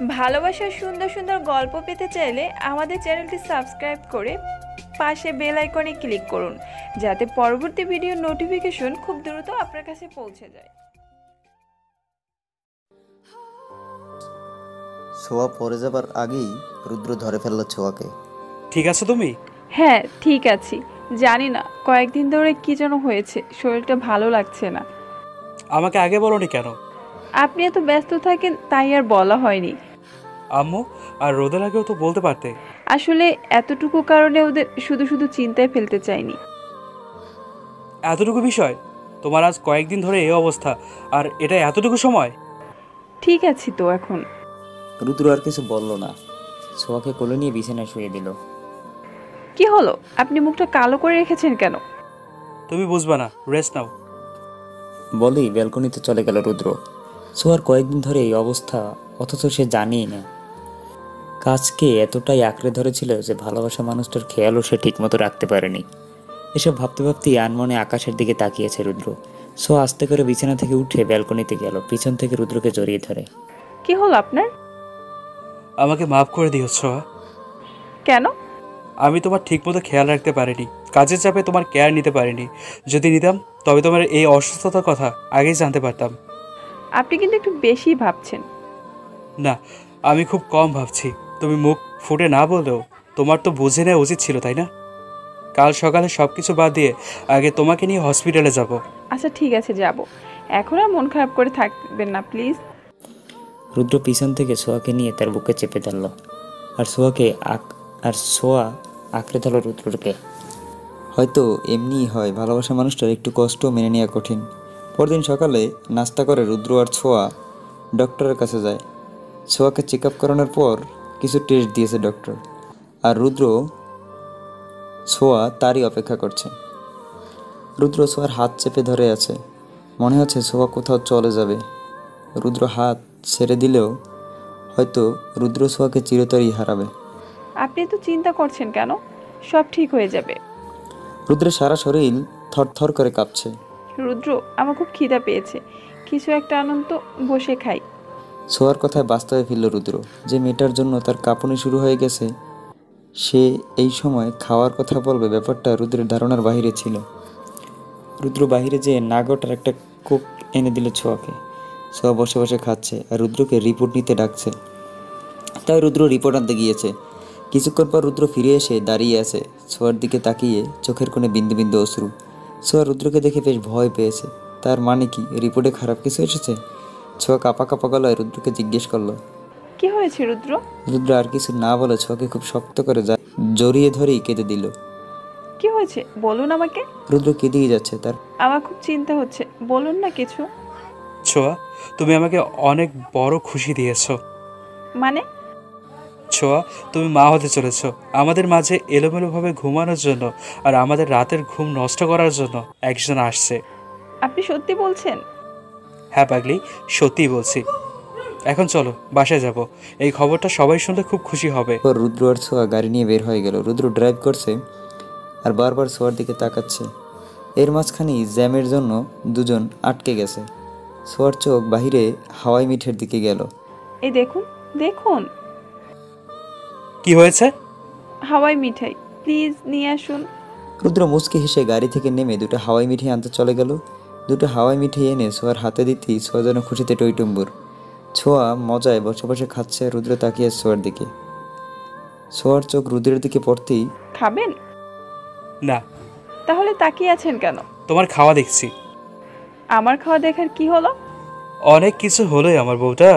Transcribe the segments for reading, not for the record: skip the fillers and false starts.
ভালোবাসার সুন্দর সুন্দর গল্প পেতে চাইলে আমাদের চ্যানেলটি সাবস্ক্রাইব করে পাশে বেল আইকনে ক্লিক করুন, যাতে পরবর্তী ভিডিওর নোটিফিকেশন খুব দ্রুত আপনার কাছে পৌঁছে যায়। ছোঁয়া পড়ে যাবার আগেই রুদ্র ধরে ফেলল ছোঁয়াকে। ঠিক আছে তুমি? হ্যাঁ ঠিক আছি, জানি না কয়েকদিন ধরে কি যেন হয়েছে, শরীরটা ভালো লাগছে না। আমাকে আগে বলোনি কেন? আপনি এত ব্যস্ত থাকেন তাই আর বলা হয়নি। আম্মু আর রোদের আগেও তো বলতে পারতে। আসলে এতটুকু কারণে ওদের শুধু শুধু চিন্তায় ফেলতে চাইনি। এতটুকু বিষয়? তোমার আজ কয়েকদিন ধরে এই অবস্থা, আর এটা এতটুকু সময়? ঠিক আছি তো এখন। রুদ্র আর কিছু বলল না, ছোঁয়াকে কোলে নিয়ে বিছানায় শুয়ে দিল। কি হলো, আপনি মুখটা কালো করে রেখেছেন কেন? তুমি বুঝবা না, রেস্ট নাও। বলেই ব্যালকনিতে চলে গেল রুদ্র। ছোঁয়ার কয়েকদিন ধরে এই অবস্থা, অথচ সে জানিই না। কাজকে এতটাই আঁকড়ে ধরেছিল যে ভালোবাসা মানুষটার খেয়ালও সে ঠিকমতো রাখতে পারেনি। এসব ভাবতে ভাবতেই আনমনে আকাশের দিকে তাকিয়েছে রুদ্র। ছোঁয়া আস্তে করে বিছানা থেকে উঠে ব্যালকনিতে গেল, পিছন থেকে রুদ্রকে জড়িয়ে ধরে। কি হলো আপনার? আমাকে মাফ করে দিও ছোঁয়া। কেন? আমি তোমার ঠিকমতো খেয়াল রাখতে পারিনি, কাজের চাপে তোমার কেয়ার নিতে পারিনি। যদি নিতাম তবে তোমার এই অসুস্থতার কথা আগেই জানতে পারতাম। আপনি কিন্তু একটু বেশি ভাবছেন। না, আমি খুব কম ভাবছি। তুমি মুখ ফুটে না বললেও তোমার তো বুঝে নেওয়া উচিত ছিল, তাই না? কাল সকালে সব কিছু বাদ দিয়ে আগে তোমাকে নিয়ে হসপিটালে যাব। আচ্ছা ঠিক আছে, যাব। এখন আর মন খারাপ করে থাকবেন না প্লিজ। রুদ্র পিছন থেকে ছোঁয়াকে নিয়ে তার বুকে চেপে ধরল, আর ছোঁয়া আঁকড়ে ধরল রুদ্রকে। হয়তো এমনিই হয়, ভালোবাসা মানুষটার একটু কষ্ট মেনে নেওয়া কঠিন। পরদিন সকালে নাস্তা করে রুদ্র আর ছোঁয়া ডক্টরের কাছে যায়। ছোঁয়াকে চেক আপ করানোর পর কিছু টেস্ট দিয়েছে ডক্টর, আর ছোঁয়া তারই অপেক্ষা করছে। রুদ্র ছোঁয়ার হাত চেপে ধরে আছে, মনে হচ্ছে ছোঁয়া কোথাও চলে যাবে। রুদ্র হাত ছেড়ে দিলেও হয়তো রুদ্র ছোঁয়াকে চিরতরই হারাবে। আপনি তো চিন্তা করছেন কেন? সব ঠিক হয়ে যাবে। রুদ্রের সারা শরীর থরথর করে কাঁপছে। রুদ্র, আমার খুব খিদা পেয়েছে, কিছু একটা আনুন তো, বসে খাই। ছোঁয়ার কথায় বাস্তবে ফিরল রুদ্র। যে মেয়েটার জন্য তার কাঁপুনি শুরু হয়ে গেছে, সে এই সময় খাওয়ার কথা বলবে, ব্যাপারটা রুদ্রের ধারণার বাইরে ছিল। রুদ্র বাহিরে যেয়ে নাগটার একটা কোক এনে দিল ছোঁয়াকে। ছোঁয়া বসে বসে খাচ্ছে আর রুদ্রকে রিপোর্ট নিতে ডাকছে। তাই রুদ্র রিপোর্ট আনতে গিয়েছে। কিছুক্ষণ পর রুদ্র ফিরে এসে দাঁড়িয়ে আছে, ছোঁয়ার দিকে তাকিয়ে চোখের কোণে বিন্দু বিন্দু অশ্রু। ছোঁয়া রুদ্রকে দেখে বেশ ভয় পেয়েছে। তার মানে কি রিপোর্টে খারাপ কিছু এসেছে? ছোঁয়া কাঁপা কাঁপা গলায় রুদ্রকে জিজ্ঞেস করলো। কি হয়েছে রুদ্র? রুদ্র আর কিছু না বলে ছোঁয়াকে খুব শক্ত করে জড়িয়ে ধরেই কেঁদে দিল। কি হয়েছে বলুন আমাকে। রুদ্র কেঁদেই যাচ্ছে। তার আমার খুব চিন্তা হচ্ছে, বলুন না কিছু। ছোঁয়া, তুমি আমাকে অনেক বড় খুশি দিয়েছো। মানে? ছোঁয়া, তুমি মা হতে চলেছ। আমাদের মাঝে এলোমেলোভাবে ঘুমানোর জন্য আর আমাদের রাতের ঘুম নষ্ট করার জন্য একজন আসছে। আপনি সত্যি বলছেন? হ্যাঁ পাগলি, সত্যিই বলছি। এখন চলো বাসায় যাব, এই খবরটা সবাই শুনলে খুব খুশি হবে। পর রুদ্র আর ছোঁয়া গাড়ি নিয়ে বের হয়ে গেল। রুদ্র ড্রাইভ করছে আর বারবার ছোঁয়ার দিকে তাকাচ্ছে। এর মাঝখানেই জ্যামের জন্য দুজন আটকে গেছে। ছোঁয়ার চোখ বাহিরে হাওয়াই মিঠের দিকে গেল। এই দেখুন, দেখুন কি হয়েছে? হাওয়াই মিঠাই, প্লিজ নিয়ে আসুন। রুদ্র মুচকি হেসে গাড়ি থেকে নেমে দুটো হাওয়াই মিঠাই আনতে চলে গেল। দুটো হাওয়াই মিঠাই এনে ছোঁয়ার হাতে দিতেই ছোঁয়া যেন খুশিতে টইটুম্বুর। ছোঁয়া মজায় বসে বসে খাচ্ছে, রুদ্র তাকিয়ে ছোঁয়ার দিকে। ছোঁয়ার চোখ রুদ্রের দিকে পড়তেই, খাবেন? না। তাহলে তাকিয়ে আছেন কেন? তোমার খাওয়া দেখছি। আমার খাওয়া দেখার কি হলো? অনেক কিছু হলোই আমার বউটা।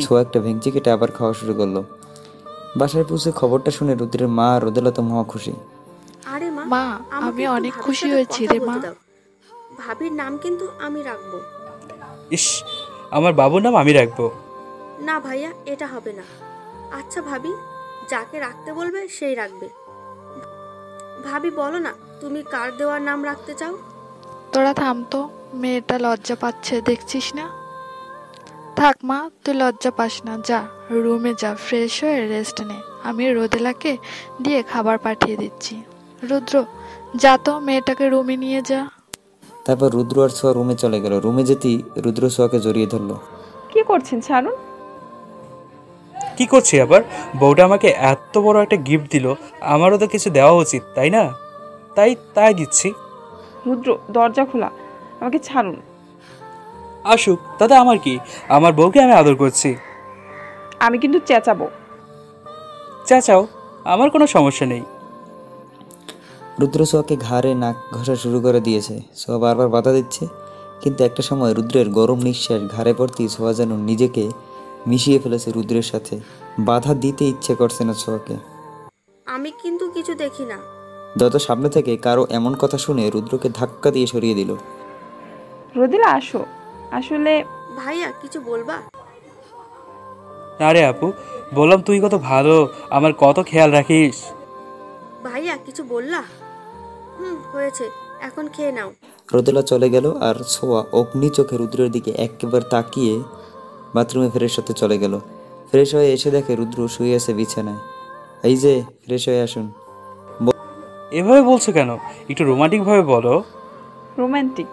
ছোঁয়া একটা ভেঙচি কেটে আবার খাওয়া শুরু করলো। বাসায় পৌঁছে খবরটা শুনে রুদ্রের মা আর রোদেলা তো মহা খুশি। আরে মা, মা, আমি অনেক খুশি হয়েছি রে মা। ভাবির নাম কিন্তু আমি রাখবো। ইস, আমার বাবুর নাম আমি রাখবো? না ভাইয়া, এটা হবে না। আচ্ছা ভাবি, যাকে রাখতে বলবে সেই রাখবে। ভাবি বলো না, তুমি কার দেওয়ার নাম রাখতে চাও? তোরা থাম তো, মেয়েটা লজ্জা পাচ্ছে দেখছিস না? থাক মা, তুই লজ্জা পাস না, যা রুমে যা, ফ্রেশ হয়ে রেস্ট নে। আমি রোদেলাকে দিয়ে খাবার পাঠিয়ে দিচ্ছি। রুদ্র, যা তো মেয়েটাকে রুমে নিয়ে যা। তারপর রুদ্র আর ছোঁয়া রুমে চলে গেল। রুমে যেতেই রুদ্র ছোঁয়াকে জড়িয়ে ধরলো। কি করছেন, ছাড়ুন। কি করছি আবার? বউটা আমাকে এত বড় একটা গিফট দিল, আমারও তো কিছু দেওয়া উচিত, তাই না? তাই তাই দিচ্ছি। রুদ্র, দরজা খোলা, আমাকে ছাড়ুন। আসুক, তাতে আমার কি? আমার বউকে আমি আদর করছি। আমি কিন্তু চেঁচাবো। চাচাও, আমার কোনো সমস্যা নেই। রুদ্র সোয়াকে ঘাড়ে নাক ঘষা শুরু করে দিয়েছে। সোয়া বারবার বাধা দিচ্ছে, কিন্তু একটা সময় রুদ্রের গরম নিঃশ্বাস ঘাড়ে পড়তেই সোয়া যেন নিজেকে মিশিয়ে ফেলেছে রুদ্রের সাথে। বাধা দিতে ইচ্ছে করছে না সোয়াকে। আমি কিন্তু কিছু দেখি না। দরজার সামনে থেকে কারো এমন কথা শুনে রুদ্রকে ধাক্কা দিয়ে সরিয়ে দিল। রোদেলা, আসো। আসলে ভাইয়া কিছু বলবা? আরে আপু, বললাম তুই কত ভালো, আমার কত খেয়াল রাখিস। ভাইয়া কিছু বললা? হয়েছে, এখন খেয়ে নাও। রোদেলা চলে গেল আর সোয়া অগ্নি চোখে রুদ্রের দিকে একেবারে তাকিয়ে বাথরুমে ফ্রেশ হতে চলে গেল। ফ্রেশ হয়ে এসে দেখে রুদ্র শুয়ে আছে বিছানায়। এই যে, ফ্রেশ হয়ে আসুন। এভাবে বলছো কেন? একটু রোমান্টিকভাবে বলো। রোমান্টিক?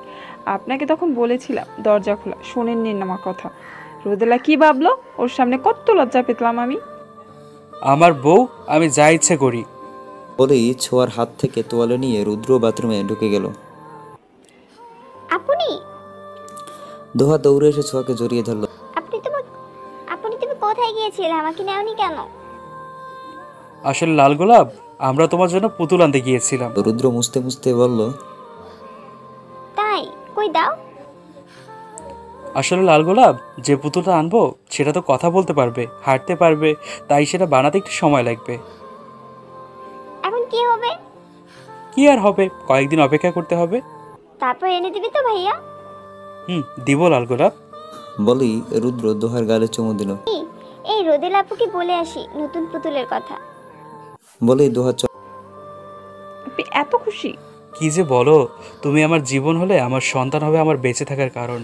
আপনাকে তখন বলেছিলাম দরজা খোলা, শোনেননি আমার কথা। রোদেলা কি ভাবলো? ওর সামনে কত লজ্জা পেতলাম আমি। আমার বউ, আমি যা ইচ্ছে করি। বলেই ছোঁয়ার হাত থেকে তোয়ালে নিয়ে রুদ্র বাথরুমে ঢুকে গেল। আপনি দোহা দৌড়ে এসে ছোঁয়াকে জড়িয়ে ধরল। আপনি তুমি আপনি তুমি কোথায় গিয়েছিলে? আমাকে নেওনি কেন? আসলে লাল গোলাপ, আমরা তোমার জন্য পুতুল আনতে গিয়েছিলাম। রুদ্র মুছতে মুছতে বলল, তাই? কই দাও। আসলে লাল গোলাপ, যে পুতুলটা আনবো সেটা তো কথা বলতে পারবে, হাঁটতে পারবে, তাই সেটা বানাতে একটু সময় লাগবে। এখন কি হবে? কি আর হবে, কয়েকদিন অপেক্ষা করতে হবে। তারপর এনে দিবি তো ভাইয়া? দিব লাল গোলাপ। বলেই রুদ্র দোহার গালে চুমু দিল। এই রোদেল আপুকে বলে আসি নতুন পুতুলের কথা। বলেই দোহা আপনি এত খুশি? কি যে বলো, তুমি আমার জীবন হলে আমার সন্তান হবে আমার বেঁচে থাকার কারণ।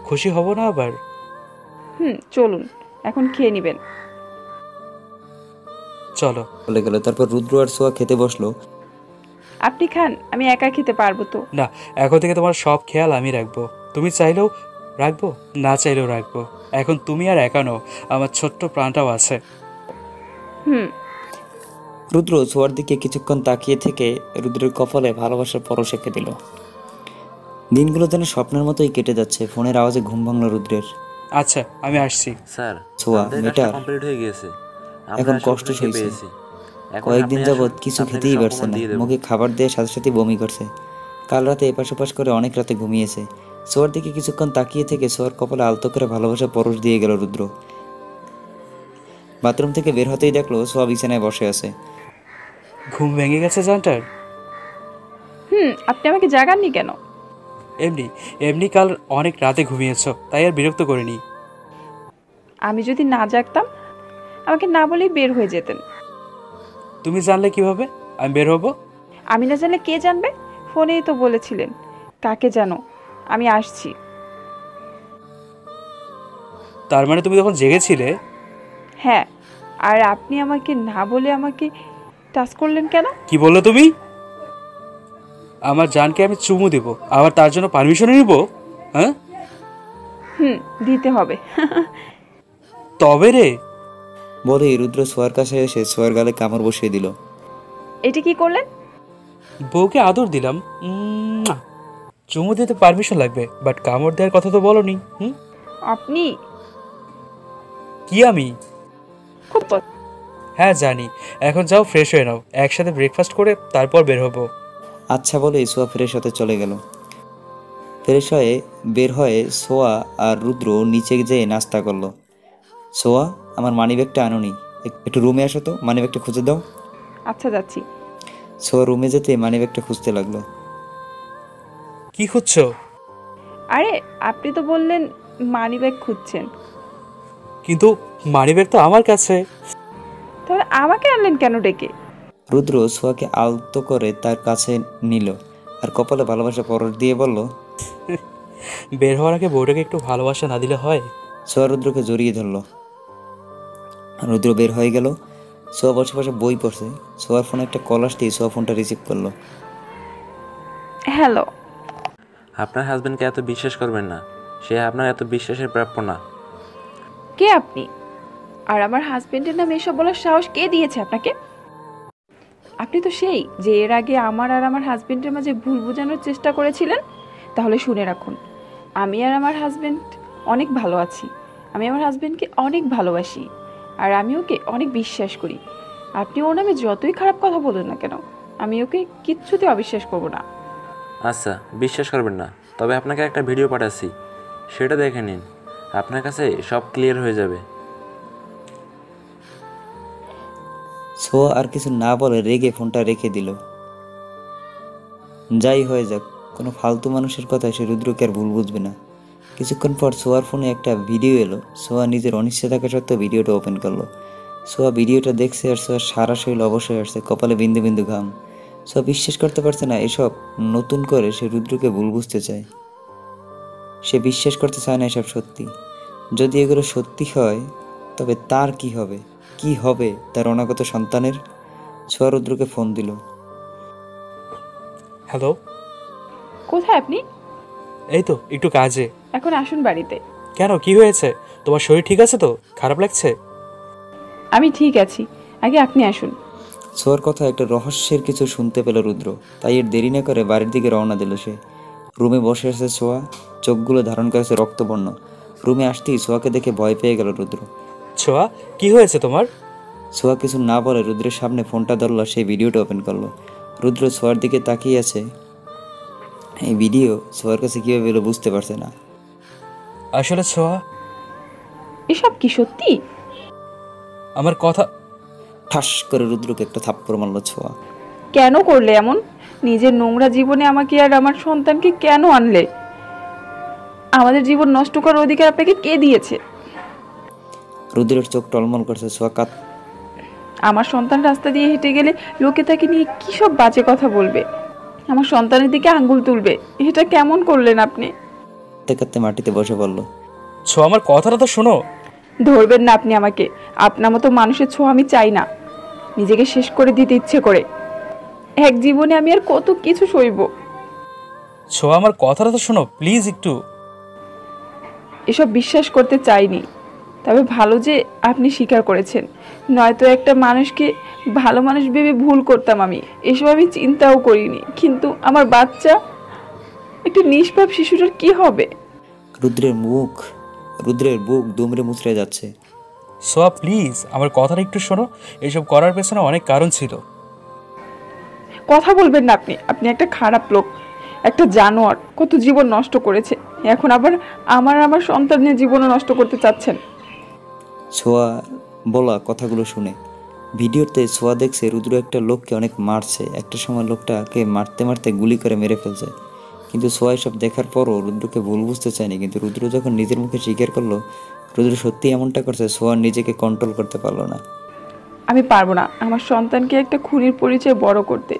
খুশি হব না আবার? চলুন, এখন খেয়ে নেবেন। চলো। চলে গেল। তারপর রুদ্র আর সোয়া খেতে বসলো। আপনি খান, আমি একা খেতে পারবো তো। না, এখন থেকে তোমার সব খেয়াল আমি রাখবো। তুমি চাইলেও রাখবো, না চাইলেও রাখবো। এখন তুমি আর একা নও, আমার ছোট্ট প্রাণটাও আছে। হুম। রুদ্র সোয়ার দিকে কিছুক্ষণ তাকিয়ে থেকে রুদ্রের কপালে ভালোবাসার পরশ এঁকে দিল। দিনগুলো যেন স্বপ্নের মতোই কেটে যাচ্ছে। ফোনের আওয়াজে ঘুম ভাঙল রুদ্রের। আচ্ছা, আমি আসছি। স্যার, ছোঁয়া, আমাদের মেয়েটা কাজটা কমপ্লিট হয়ে গিয়েছে। আমরা এখন আসলে কষ্ট হোটেলে সইছে। পেয়েছি। এখন কয়েকদিন আপনি যাবৎ আসুন, কিছু আপনাকে খেতেই সব পারছে প্রমাণ না। দিয়ে দেব। মুখে খাবার দিয়ে সাথে সাথে বমি করছে। কাল রাতে এপাশ ওপাশ করে অনেক রাতে ঘুমিয়েছে। সোয়ার দিকে কিছুক্ষণ তাকিয়ে থেকে সোয়ার কপালে আলতো করে ভালোবাসা পরশ দিয়ে গেল রুদ্র। বাথরুম থেকে বের হতেই দেখলো সোয়া বিছানায় বসে আছে। ঘুম ভেঙে গেছে জানটার? আপনি আমাকে জাগাননি কেন? এমনি এমনি কাল অনেক রাতে ঘুমিয়েছো, তাই আর বিরক্ত করিনি। আমি যদি না জাগতাম, আমাকে না বলেই বের হয়ে যেতেন। তুমি জানলে কিভাবে আমি বের হব? আমি না জানলে কে জানবে? ফোনেই তো বলেছিলেন। কাকে জানো, আমি আসছি। তার মানে তুমি তখন জেগেছিলে? হ্যাঁ, আর আপনি আমাকে না বলে আমাকে টাচ করলেন কেন? কি বললো তুমি? আমার জানকে আমি চুমু দেব, আবার তার জন্য পারমিশন নিব? হ্যাঁ, দিতে হবে। তবে রে। বলে রুদ্র সোয়ার কাছে এসে সোয়ার গালে কামড় বসিয়ে দিল। এটা কি করলেন? বউকে আদর দিলাম। চুমু দিতে পারমিশন লাগবে, বাট কামড় দেওয়ার কথা তো বলনি। আপনি কি আমি? খুব হ্যাঁ জানি। এখন যাও, ফ্রেশ হয়ে নাও, একসাথে ব্রেকফাস্ট করে তারপর বের হবো। আচ্ছা বলে সোয়া ফ্রেশ হতে চলে গেল। ফ্রেশ হয়ে বের হয়ে সোয়া আর রুদ্র নিচে যেয়ে নাস্তা করলো। সোয়া, আমার মানিব্যাগটা আনোনি, একটু রুমে আসো তো, মানিব্যাগটা খুঁজে দাও। আচ্ছা, যাচ্ছি। সোয়া রুমে যেতে মানিব্যাগটা খুঁজতে লাগলো। কি খুঁজছো? আরে, আপনি তো বললেন মানিব্যাগ খুঁজছেন, কিন্তু মানিব্যাগ তো আমার কাছে। তাহলে আমাকে আনলেন কেন ডেকে? রুদ্র সোয়াকে আলতো করে তার কাছে নিল আর কপালে ভালোবাসা পরশ দিয়ে বলল, বের হওয়ার আগে বউটাকে একটু ভালোবাসা না দিলে হয়? সোয়া রুদ্রকে জড়িয়ে ধরল। রুদ্র বের হয়ে গেল। সোয়া বসে বসে বই পড়ছে। সোয়ার ফোনে একটা কল আসতেই সোয়া ফোনটা রিসিভ করলো। হ্যালো। আপনার হাজবেন্ডকে এত বিশ্বাস করবেন না, সে আপনার এত বিশ্বাসের প্রাপ্য না। কে আপনি? আর আমার হাজবেন্ডের নামে এসব বলার সাহস কে দিয়েছে আপনাকে? আপনি তো সেই যে এর আগে আমার আর আমার হাজবেন্ডের মাঝে ভুল বোঝানোর চেষ্টা করেছিলেন। তাহলে শুনে রাখুন, আমি আর আমার হাজবেন্ড অনেক ভালো আছি। আমি আমার হাজবেন্ডকে অনেক ভালোবাসি, আর আমি ওকে অনেক বিশ্বাস করি। আপনি ওর নামে যতই খারাপ কথা বলুন না কেন, আমি ওকে কিচ্ছুতে অবিশ্বাস করব না। আচ্ছা, বিশ্বাস করবেন না, তবে আপনাকে একটা ভিডিও পাঠাচ্ছি, সেটা দেখে নিন। আপনার কাছে সব ক্লিয়ার হয়ে যাবে। সোয়া আর কিছু না বলে রেগে ফোনটা রেখে দিল। যাই হয়ে যাক, কোনো ফালতু মানুষের কথা সে রুদ্রকে আর ভুল বুঝবে না। কিছুক্ষণ পর সোয়ার ফোনে একটা ভিডিও এলো। সোয়া নিজের অনিচ্ছা থাকা সত্ত্বেও ভিডিওটা ওপেন করলো। সোয়া ভিডিওটা দেখছে আর সোয়ার সারা শরীর অবশ্যই আসছে, কপালে বিন্দু বিন্দু ঘাম। সোয়া বিশ্বাস করতে পারছে না এসব নতুন করে সে রুদ্রকে ভুল বুঝতে চায়। সে বিশ্বাস করতে চায় না এসব সত্যি। যদি এগুলো সত্যি হয় তবে তার কি হবে? কি হবে তার অনাগত সন্তানের? সোয়া রুদ্রকে ফোন দিল। হ্যালো, কোথায় আপনি? এই তো একটু কাজে। এখন আসুন বাড়িতে। কেন, কি হয়েছে? তোমার শরীর ঠিক আছে তো? খারাপ লাগছে? আমি ঠিক আছি, আগে আপনি আসুন। সোয়ার কথা একটা রহস্যের কিছু শুনতে পেল রুদ্র, তাই এর দেরি না করে বাড়ির দিকে রওনা দিল সে। রুমে বসে আছে সোয়া, চোখগুলো ধারণ করেছে রক্তবর্ণ। রুমে আসতেই সোয়াকে দেখে ভয় পেয়ে গেল রুদ্র। ছোঁয়া, কি হয়েছে তোমার? সোয়া কিছু না বলে রুদ্রের সামনে ফোনটা ধরলো, সেই ভিডিওটা ওপেন করলো। রুদ্র সোয়ার দিকে তাকিয়ে আছে। এই ভিডিও সোয়ার কাছে কীভাবে এলো বুঝতে পারছে না। আসলে ছোঁয়া, এসব কি সত্যি? আমার কথা। ঠাস করে রুদ্রকে একটা থাপ্পড় মারলো ছোয়া। কেন করলে এমন? নিজের নোংরা জীবনে আমাকে আর আমার সন্তানকে কেন আনলে? আমাদের জীবন নষ্ট করার অধিকার আপনাকে কে দিয়েছে? রুদ্রের চোখ টলমল করছে। সোয়া আমার সন্তান রাস্তা দিয়ে হেঁটে গেলে লোকে তাকে নিয়ে কী সব বাজে কথা বলবে, আমার সন্তানের দিকে আঙ্গুল তুলবে। এটা কেমন করলেন আপনি? কাঁদতে কাঁদতে মাটিতে বসে পড়ল। ছোঁয়া, আমার কথাটা তো শোনো। ধরবেন না আপনি আমাকে। আপনার মতো মানুষের ছোঁয়া আমি চাই না। নিজেকে শেষ করে দিতে ইচ্ছে করে। এক জীবনে আমি আর কত কিছু সইব। ছোঁয়া, আমার কথাটা তো শোনো প্লিজ একটু। এসব বিশ্বাস করতে চাইনি, তবে ভালো যে আপনি স্বীকার করেছেন। নয়তো একটা মানুষকে ভালো মানুষ ভেবে ভুল করতাম আমি। এসব আমি চিন্তাও করিনি। কিন্তু আমার বাচ্চা, একটা নিষ্পাপ শিশুটার কি হবে? রুদ্রের বুক দুমড়ে মুচড়ে যাচ্ছে। ছোঁয়া প্লিজ, আমার কথাটা একটু শোনো। এসব করার পেছনে অনেক কারণ ছিল। কথা বলবেন না আপনি। আপনি একটা খারাপ লোক, একটা জানোয়ার। কত জীবন নষ্ট করেছে, এখন আবার আমার সন্তানের জীবনও নষ্ট করতে চাচ্ছেন। ছোয়া বলা কথাগুলো শুনে ভিডিওতে ছোয়া দেখছে রুদ্র একটা লোককে অনেক মারছে। একটা সময় লোকটাকে মারতে মারতে গুলি করে মেরে ফেলছে। কিন্তু ছোয়া এসব দেখার পরও রুদ্রকে ভুল বুঝতে চায়নি। কিন্তু রুদ্র যখন নিজের মুখে স্বীকার করলো রুদ্র সত্যি এমনটা করছে, ছোয়া নিজেকে কন্ট্রোল করতে পারলো না। আমি পারবো না আমার সন্তানকে একটা খুনির পরিচয় বড় করতে।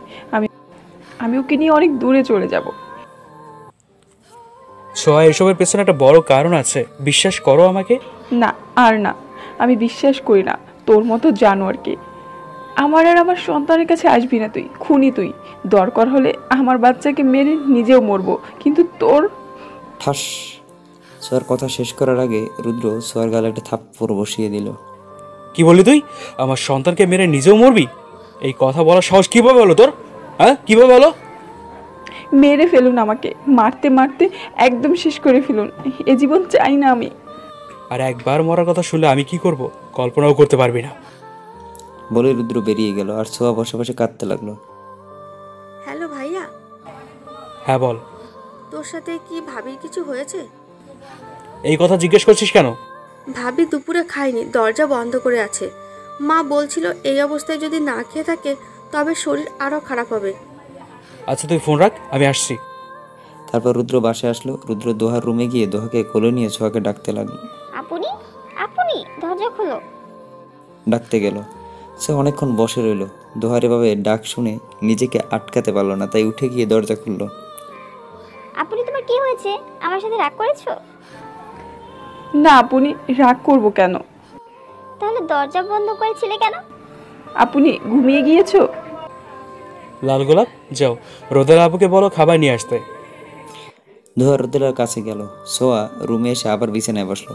আমি ওকে নিয়ে অনেক দূরে চলে যাব। ছোঁয়া, এসবের পেছনে একটা বড় কারণ আছে, বিশ্বাস করো আমাকে। না, আর না, আমি বিশ্বাস করি না তোর মতো জানোয়ারকে। আমার আর আমার সন্তানের কাছে আসবি না তুই। খুনি তুই। দরকার হলে আমার বাচ্চাকে মেরে নিজেও মরবো, কিন্তু তোর। ঠাস। ছোয়ার কথা শেষ করার আগে রুদ্র ছোয়ার গালে একটা থাপ্পড় বসিয়ে দিল। কি বললি তুই? আমার সন্তানকে মেরে নিজেও মরবি? এই কথা বলার সাহস কিভাবে হলো তোর? হ্যাঁ, কিভাবে হলো? মেরে ফেলুন আমাকে, মারতে মারতে একদম শেষ করে ফেলুন। এ জীবন চাই না আমি। আর একবার মরার কথা শুনলে আমি কি করব কল্পনাও করতে পারবি না। বলে রুদ্র বেরিয়ে গেল আর ছোয়া বসে বসে কাঁদতে লাগলো। হ্যালো ভাইয়া, হ্যাঁ বল। তোর সাথে কি ভাবির কিছু হয়েছে? এই কথা জিজ্ঞেস করছিস কেন? ভাবি দুপুরে খায়নি, দরজা বন্ধ করে আছে। মা বলছিল এই অবস্থায় যদি না খেয়ে থাকে তবে শরীর আরও খারাপ হবে। আচ্ছা তুই ফোন রাখ, আমি আসছি। তারপর রুদ্র বাসায় আসলো। রুদ্র দোহার রুমে গিয়ে দোহাকে কোলে নিয়ে ছোয়াকে ডাকতে লাগলো। আপনি আপনি দরজা খোলো। ডাকতে গেল। সে অনেকক্ষণ বসে রইল। দোহার এভাবে ডাক শুনে নিজেকে আটকাতে পারলো না, তাই উঠে গিয়ে দরজা খুললো। আপনি, তোমার কি হয়েছে? আমার সাথে রাগ করেছো? না, আপনি রাগ করব কেন? তাহলে দরজা বন্ধ করেছিলে কেন? আপনি ঘুমিয়ে গিয়েছো? লাল গোলাপ, যাও রোদেলা আবুকে বলো খাবার নিয়ে আসতে। দোহার রুদ্রের কাছে গেল। সোয়া রুমে এসে আবার বিছানায় বসলো।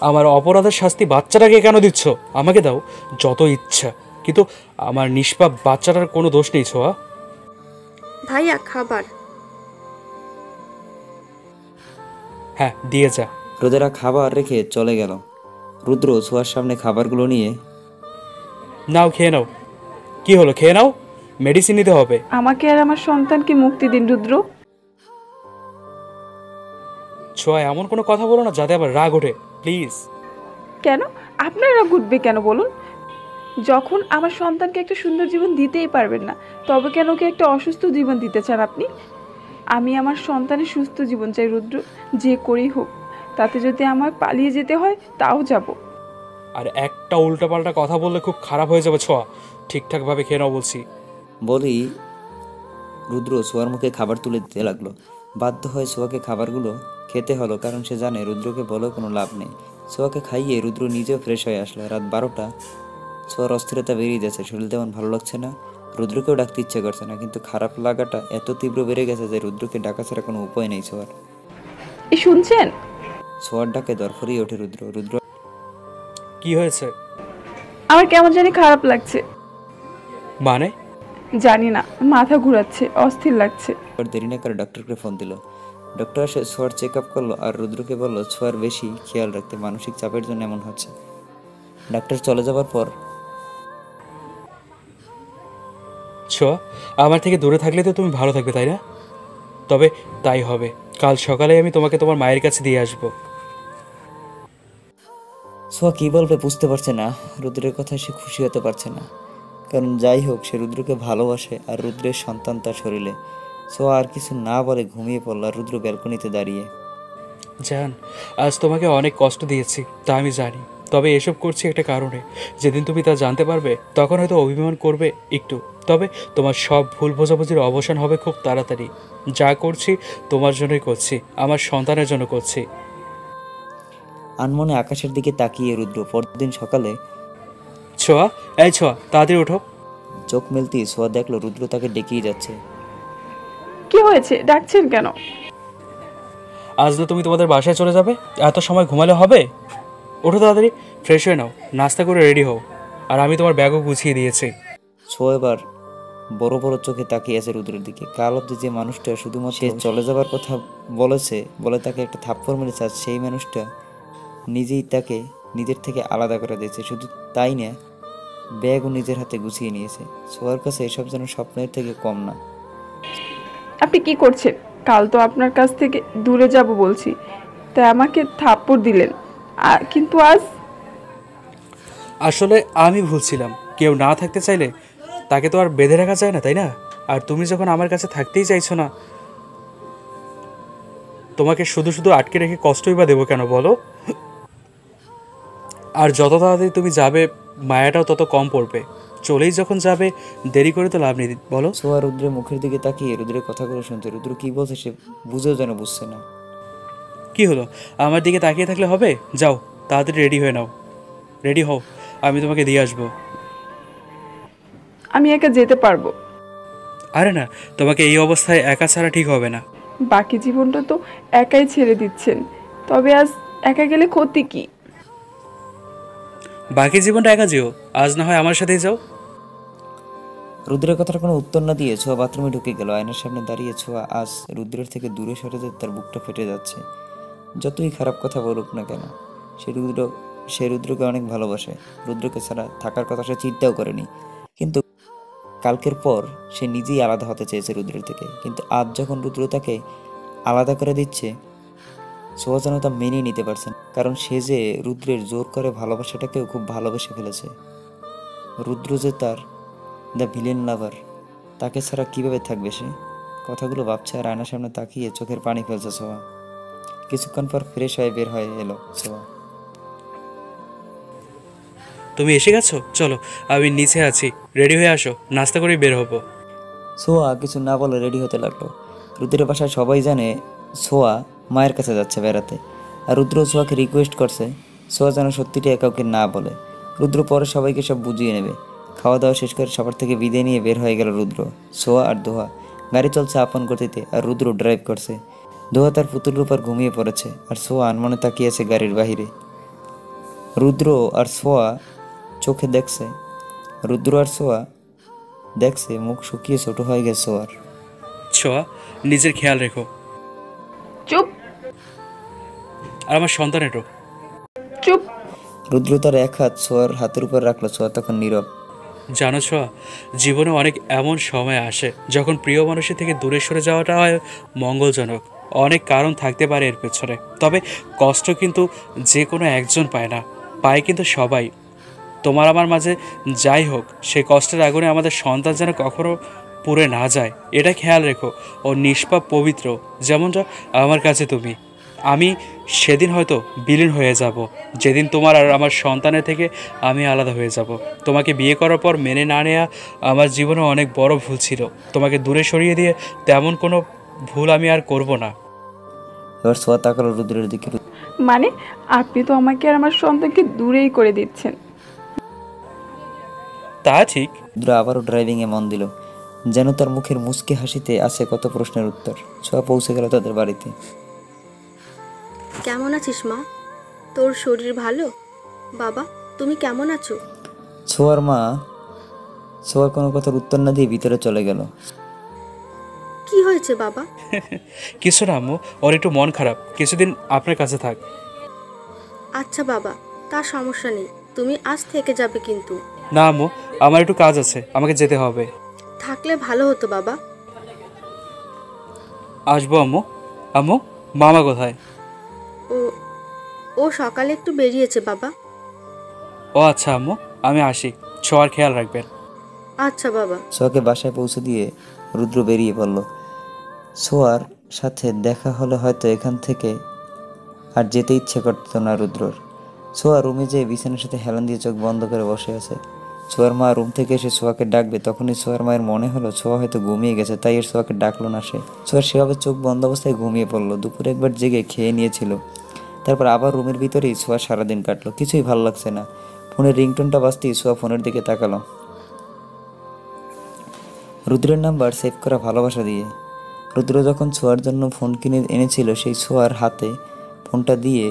আমার অপরাধের শাস্তি বাচ্চাটাকে কেন দিচ্ছ? আমাকে দাও যত ইচ্ছা, কিন্তু আমার নিষ্পাপ বাচ্চাটার কোনো দোষ নেই ছোঁয়া। ভাইয়া খাবার। হ্যাঁ দিয়ে যা। রোদেলা খাবার রেখে চলে গেল। রুদ্র ছোঁয়ার সামনে খাবারগুলো নিয়ে, নাও খেয়ে নাও। কি হলো, খেয়ে নাও, মেডিসিন নিতে হবে। আমাকে আর আমার সন্তানকে মুক্তি দিন রুদ্র। ছোঁয়া এমন কোনো কথা বলো না যাতে আবার রাগ ওঠে, প্লিজ। কেন আপনারা ঘুরবে কেন বলুন? যখন আমার সন্তানকে একটা সুন্দর জীবন দিতেই পারবেন না, তবে কেন ওকে একটা অসুস্থ জীবন দিতে চান আপনি? আমি আমার সন্তানের সুস্থ জীবন চাই রুদ্র, যে করেই হোক। তাতে যদি আমার পালিয়ে যেতে হয় তাও যাব। আর একটা উল্টাপাল্টা কথা বললে খুব খারাপ হয়ে যাবে ছোঁয়া, ঠিকঠাকভাবে খেয়ে নাও বলছি। বলি রুদ্র ছোঁয়ার মুখে খাবার তুলে দিতে লাগলো। বাধ্য হয়ে ছোঁয়াকে খাবারগুলো খেতে হলো, কারণ সে জানে রুদ্রকে বলেও কোনো লাভ নেই। ছোঁয়াকে খাইয়ে রুদ্র নিজেও ফ্রেশ হয়ে আসলো। রাত 12টা। ছোঁয়ার অস্থিরতা বেরিয়ে যাচ্ছে, শরীর তেমন ভালো লাগছে না। রুদ্রকেও ডাকতে ইচ্ছে করছে না, কিন্তু খারাপ লাগাটা এত তীব্র বেড়ে গেছে যে রুদ্রকে ডাকা ছাড়া কোনো উপায় নেই ছোঁয়ার। এই শুনছেন? ছোঁয়ার ডাকে দরফরিয়ে ওঠে রুদ্র। রুদ্র কি হয়েছে? আমার কেমন জানি খারাপ লাগছে। মানে? জানি না, মাথা ঘুরাচ্ছে, অস্থির লাগছে। দেরি না করে ডক্টরকে ফোন দিল। ডক্টর এসে ছোঁয়ার চেক আপ করলো আর রুদ্রকে বলল ছোঁয়ার বেশি খেয়াল রাখতে, মানসিক চাপের জন্য এমন হচ্ছে। ডাক্তার চলে যাবার পর ছোঁয়া, আমার থেকে দূরে থাকলে তো তুমি ভালো থাকবে, তাই না? তবে তাই হবে। কাল সকালে আমি তোমাকে তোমার মায়ের কাছে দিয়ে আসবো। ছোঁয়া কী বলবে বুঝতে পারছে না। রুদ্রের কথায় সে খুশি হতে পারছে না, কারণ যাই হোক সে রুদ্রকে ভালোবাসে আর রুদ্রের সন্তান তার শরীরে। ছোঁয়া আর কিছু না বলে ঘুমিয়ে পড়ল। আর রুদ্র ব্যালকনিতে দাঁড়িয়ে, জান, আজ তোমাকে অনেক কষ্ট দিয়েছি তা আমি জানি, তবে এসব করছি একটা কারণে। যেদিন তুমি তা জানতে পারবে তখন হয়তো অভিমান করবে একটু, তবে তোমার সব ভুল বোঝাবুঝির অবসান হবে খুব তাড়াতাড়ি। যা করছি তোমার জন্যই করছি, আমার সন্তানের জন্য করছি। আনমনে আকাশের দিকে তাকিয়ে রুদ্র পরদিন সকালে ছোঁয়া, এই ছোঁয়া, তাড়াতাড়ি ওঠো। চোখ মেলতেই ছোঁয়া দেখলো রুদ্র তাকে ডেকেই যাচ্ছে। কি হয়েছে, ডাকছেন কেন? আজ না তুমি তোমাদের বাসায় চলে যাবে, এত সময় ঘুমালে হবে? ওঠো তাড়াতাড়ি, ফ্রেশ হয়ে নাও, নাস্তা করে রেডি হও। আর আমি তোমার ব্যাগও গুছিয়ে দিয়েছি। ছোঁয়া এবার বড় বড় চোখে তাকিয়ে আছে রুদ্রের দিকে। কাল অব্দি যে মানুষটা শুধুমাত্র সে চলে যাবার কথা বলেছে বলে তাকে একটা থাপ্পড় মেরেছে, আজ সেই মানুষটা নিজেই তাকে নিজের থেকে আলাদা করে দিয়েছে। শুধু তাই না, ব্যাগও নিজের হাতে গুছিয়ে নিয়েছে। ছোঁয়ার কাছে এসব যেন স্বপ্নের থেকে কম না। আপনি কি করছেন? কাল তো আপনার কাছ থেকে দূরে যাব বলছি, তাই আমাকে থাপ্পড় দিলেন, কিন্তু আজ আসলে আমি ভুলছিলাম, কেউ না থাকতে চাইলে তাকে তো আর বেঁধে রাখা যায় না, তাই না? আর তুমি যখন আমার কাছে থাকতেই চাইছো না, তোমাকে শুধু শুধু আটকে রেখে কষ্টই বা দেবো কেন বলো? আর যত তাড়াতাড়ি তুমি যাবে মায়াটাও তত কম পড়বে। চলেই যখন যাবে দেরি করে তো লাভ নেই, বলো? ছোঁয়া রুদ্রের মুখের দিকে তাকিয়ে রুদ্রের কথাগুলো শুনতে। রুদ্র কি বলছে সে বুঝেও যেন বুঝছে না। কি হলো, আমার দিকে তাকিয়ে থাকলে হবে? যাও তাড়াতাড়ি রেডি হয়ে নাও, রেডি হও, আমি তোমাকে দিয়ে আসবো। আমি একা যেতে পারবো। আরে না, তোমাকে এই অবস্থায় একা ছাড়া ঠিক হবে না। বাকি জীবনটা তো একাই ছেড়ে দিচ্ছেন, তবে আজ একা গেলে ক্ষতি কি? বাকি জীবনটা একা যেও, আজ না হয় আমার সাথেই যাও। রুদ্রের কথার কোনো উত্তর না দিয়ে ছোঁয়া বাথরুমে ঢুকে গেল। আয়নার সামনে দাঁড়িয়ে ছোঁয়া আজ রুদ্রের থেকে দূরে সরে যেতে তার বুকটা ফেটে যাচ্ছে। যতই খারাপ কথা বলুক না কেন, সে রুদ্রকে অনেক ভালোবাসে। রুদ্রকে ছাড়া থাকার কথা সে চিন্তাও করেনি, কিন্তু কালকের পর সে নিজেই আলাদা হতে চেয়েছে রুদ্রের থেকে। কিন্তু আজ যখন রুদ্র তাকে আলাদা করে দিচ্ছে, ছোঁয়া যেন তা মেনে নিতে পারছেন, কারণ সে যে রুদ্রের জোর করে ভালোবাসাটাকেও খুব ভালোবেসে ফেলেছে। রুদ্র যে তার দ্য ভিলেন লাভার, তাকে ছাড়া কিভাবে থাকবে সে? কথাগুলো ভাবছে আর আয়নার সামনে তাকিয়ে চোখের পানি ফেলছে ছোঁয়া। কিছুক্ষণ পর ফ্রেশ হয়ে বের হয়ে এলো ছোঁয়া। তুমি এসে গেছো, চলো আমি নিচে আছি, রেডি হয়ে আসো, নাস্তা করে বের হবো। ছোঁয়া কিছু না বলে রেডি হতে লাগলো। রুদ্রের বাসায় সবাই জানে ছোঁয়া মায়ের কাছে যাচ্ছে বেড়াতে, আর রুদ্র ছোঁয়াকে রিকোয়েস্ট করছে ছোঁয়া যেন সত্যিটা কাউকে না বলে। রুদ্র পরে সবাইকে সব বুঝিয়ে নেবে। খাওয়া দাওয়া শেষ করে সবার থেকে বিদায় নিয়ে বের হয়ে গেল রুদ্র। ছোঁয়া আর দোহা গাড়ি চলছে আপন গতিতে, আর রুদ্র ড্রাইভ করছে। দোহা তার পুতুলের উপর ঘুমিয়ে পড়েছে, আর ছোঁয়া আনমনে তাকিয়ে আছে গাড়ির বাহিরে। রুদ্র আর সোয়া চোখে দেখছে, রুদ্র আর সোয়া দেখছে মুখ শুকিয়ে ছোট হয়ে গেছে সোয়ার। ছোঁয়া, নিজের খেয়াল রেখো। চুপ আর আমার সন্তানেরও। চুপ। রুদ্র তার এক হাত সোয়ার হাতের উপর রাখলো, সোয়া তখন নীরব। জানো ছোঁয়া, জীবনে অনেক এমন সময় আসে যখন প্রিয় মানুষের থেকে দূরে সরে যাওয়াটা হয় মঙ্গলজনক। অনেক কারণ থাকতে পারে এর পেছনে, তবে কষ্ট কিন্তু যে কোনো একজন পায় না, পায় কিন্তু সবাই। তোমার আমার মাঝে যাই হোক, সেই কষ্টের আগুনে আমাদের সন্তান যেন কখনো পুড়ে না যায়, এটা খেয়াল রেখো। ও নিষ্পাপ পবিত্র, যেমনটা আমার কাছে তুমি। আমি সেদিন হয়তো বিলীন হয়ে যাব, যেদিন তোমার আর আমার সন্তানের থেকে আমি আলাদা হয়ে যাব। তোমাকে বিয়ে করার পর মেনে না নেওয়া আমার জীবনে অনেক বড় ভুল ছিল। তোমাকে দূরে সরিয়ে দিয়ে তেমন কোনো ভুল আমি আর করব না। এবার সোয়া তাকালো রুদ্রের দিকে। মানে আপনি তো আমাকে আর আমার সন্তানকে দূরেই করে দিচ্ছেন। তা ঠিক। রুদ্র আবারও ড্রাইভিংয়ে মন দিল, যেন তার মুখের মুচকি হাসিতে আছে কত প্রশ্নের উত্তর। সোয়া পৌঁছে গেল তাদের বাড়িতে। কেমন আছিস মা? তোর শরীর ভালো? বাবা, তুমি কেমন আছো? ছোঁয়ার মা ছোঁয়ার কোনো কথার উত্তর না দিয়ে ভিতরে চলে গেল। কি হয়েছে বাবা? কিছু না আম্মু, ওর একটু মন খারাপ, কিছুদিন আপনার কাছে থাক। আচ্ছা বাবা, তার সমস্যা নেই, তুমি আজ থেকে যাবে কিন্তু। না আম্মু, আমার একটু কাজ আছে, আমাকে যেতে হবে। থাকলে ভালো হতো বাবা। আসবো আম্মু। আম্মু, মামা কোথায়? ও ও সকালে একটু বেরিয়েছে বাবা। ও আচ্ছা আম্মু, আমি আসি। ছোঁয়ার খেয়াল রাখবেন। আচ্ছা বাবা। সোয়াকে বাসায় পৌঁছে দিয়ে রুদ্র বেরিয়ে পড়ল। সোয়ার সাথে দেখা হলে হয়তো এখান থেকে আর যেতে ইচ্ছে করতো না রুদ্রর। সোয়া রুমে যেয়ে বিছানার সাথে হেলান দিয়ে চোখ বন্ধ করে বসে আছে। সোয়ার মা রুম থেকে এসে সোয়াকে ডাকবে, তখনই সোয়ার মায়ের মনে হলো সোয়া হয়তো ঘুমিয়ে গেছে, তাই এর সোয়াকে ডাকলো না সে। সোয়া সেভাবে চোখ বন্ধ অবস্থায় ঘুমিয়ে পড়লো। দুপুরে একবার জেগে খেয়ে নিয়েছিল, তারপর আবার রুমের ভিতরেই সোয়া সারাদিন কাটলো। কিছুই ভালো লাগছে না। ফোনের রিংটোনটা বাজতেই সোয়া ফোনের দিকে তাকালো। রুদ্রের নাম্বার সেভ করা ভালোবাসা দিয়ে। রুদ্র যখন ছোঁয়ার জন্য ফোন কিনে এনেছিল, সেই ছোঁয়ার হাতে ফোনটা দিয়ে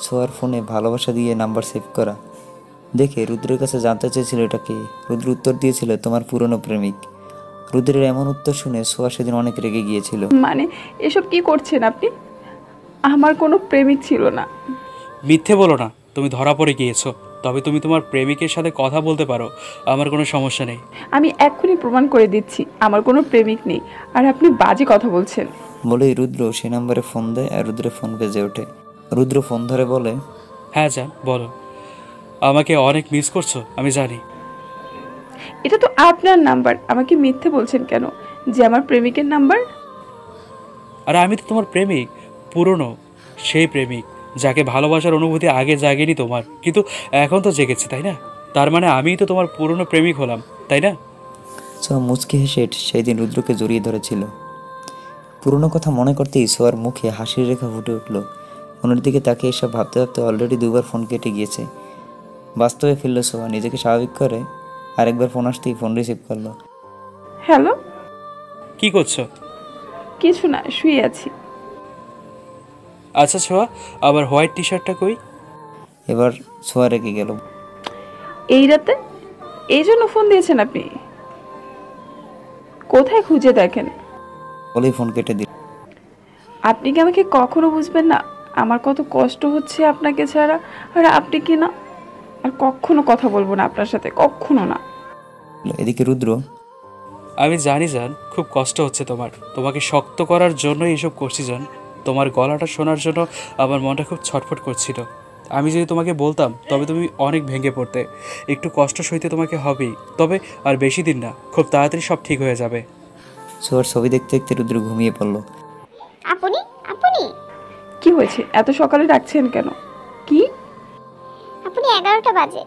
ছোঁয়ার ফোনে ভালোবাসা দিয়ে নাম্বার সেভ করা দেখে রুদ্রের কাছে জানতে চেয়েছিল এটা কে। রুদ্র উত্তর দিয়েছিল তোমার পুরনো প্রেমিক। রুদ্রের এমন উত্তর শুনে ছোঁয়া সেদিন অনেক রেগে গিয়েছিল। মানে এসব কি করছেন আপনি? আমার কোনো প্রেমিক ছিল না। মিথ্যে বলো না, তুমি ধরা পড়ে গিয়েছো। তবে তুমি তোমার প্রেমিকের সাথে কথা বলতে পারো, আমার কোনো সমস্যা নেই। আমি এক্ষুনি প্রমাণ করে দিচ্ছি আমার কোনো প্রেমিক নেই, আর আপনি বাজে কথা বলছেন। বলেই রুদ্র সে নাম্বারে ফোন দেয় আর রুদ্রের ফোন বেজে ওঠে। রুদ্র ফোন ধরে বলে, হ্যাঁ জান, বলো। আমাকে অনেক মিস করছো আমি জানি। এটা তো আপনার নাম্বার, আমাকে মিথ্যে বলছেন কেন যে আমার প্রেমিকের নাম্বার? আর আমি তো তোমার প্রেমিক, পুরনো সেই প্রেমিক যাকে ভালোবাসার অনুভূতি আগে জাগেনি তোমার, কিন্তু এখন তো জেগেছে, তাই না? তার মানে আমিই তো তোমার পুরনো প্রেমিক হলাম, তাই না? সোয়া মুচকি হেসে সেই দিন রুদ্রকে জড়িয়ে ধরেছিল। পুরনো কথা মনে করতেই সোয়ার মুখে হাসির রেখা ফুটে উঠল। ফোনের দিকে তাকে এসব ভাবতে ভাবতে অলরেডি দুবার ফোন কেটে গিয়েছে। বাস্তবে ফিরল সোয়া, নিজেকে স্বাভাবিক করে আরেকবার ফোন আসতেই ফোন রিসিভ করলো। হ্যালো। কি করছো? কিছু না, শুয়ে আছি। আচ্ছা ছোঁয়া, আবার হোয়াইট টি শার্টটা কই? এবার সোয়া রেগে গেল। এই রাতে এই জন্য ফোন দিয়েছেন আপনি? কোথায় খুঁজে দেখেন? বলেই ফোন কেটে দিল। আপনি কি আমাকে কখনো বুঝবেন না? আমার কত কষ্ট হচ্ছে আপনাকে ছাড়া, আর আপনি কি না? আর কখনো কথা বলবো না আপনার সাথে, কখনো না। এদিকে রুদ্র, আমি জানি জান, খুব কষ্ট হচ্ছে তোমার। তোমাকে শক্ত করার জন্যই এসব করছি জান। তোমার গলাটা শোনার জন্য আমার মনটা খুব ছটফট করছিল। আমি যদি তোমাকে বলতাম তবে তুমি অনেক ভেঙে পড়তে। একটু কষ্ট সইতে তোমাকে হবেই, তবে আর বেশি দিন না, খুব তাড়াতাড়ি সব ঠিক হয়ে যাবে। সোয়ার ছবি দেখতে দেখতে রুদ্র ঘুমিয়ে পড়ল। আপনি আপনি কি হয়েছে? এত সকালে ডাকছেন কেন? কি? আপনি 11টা বাজে।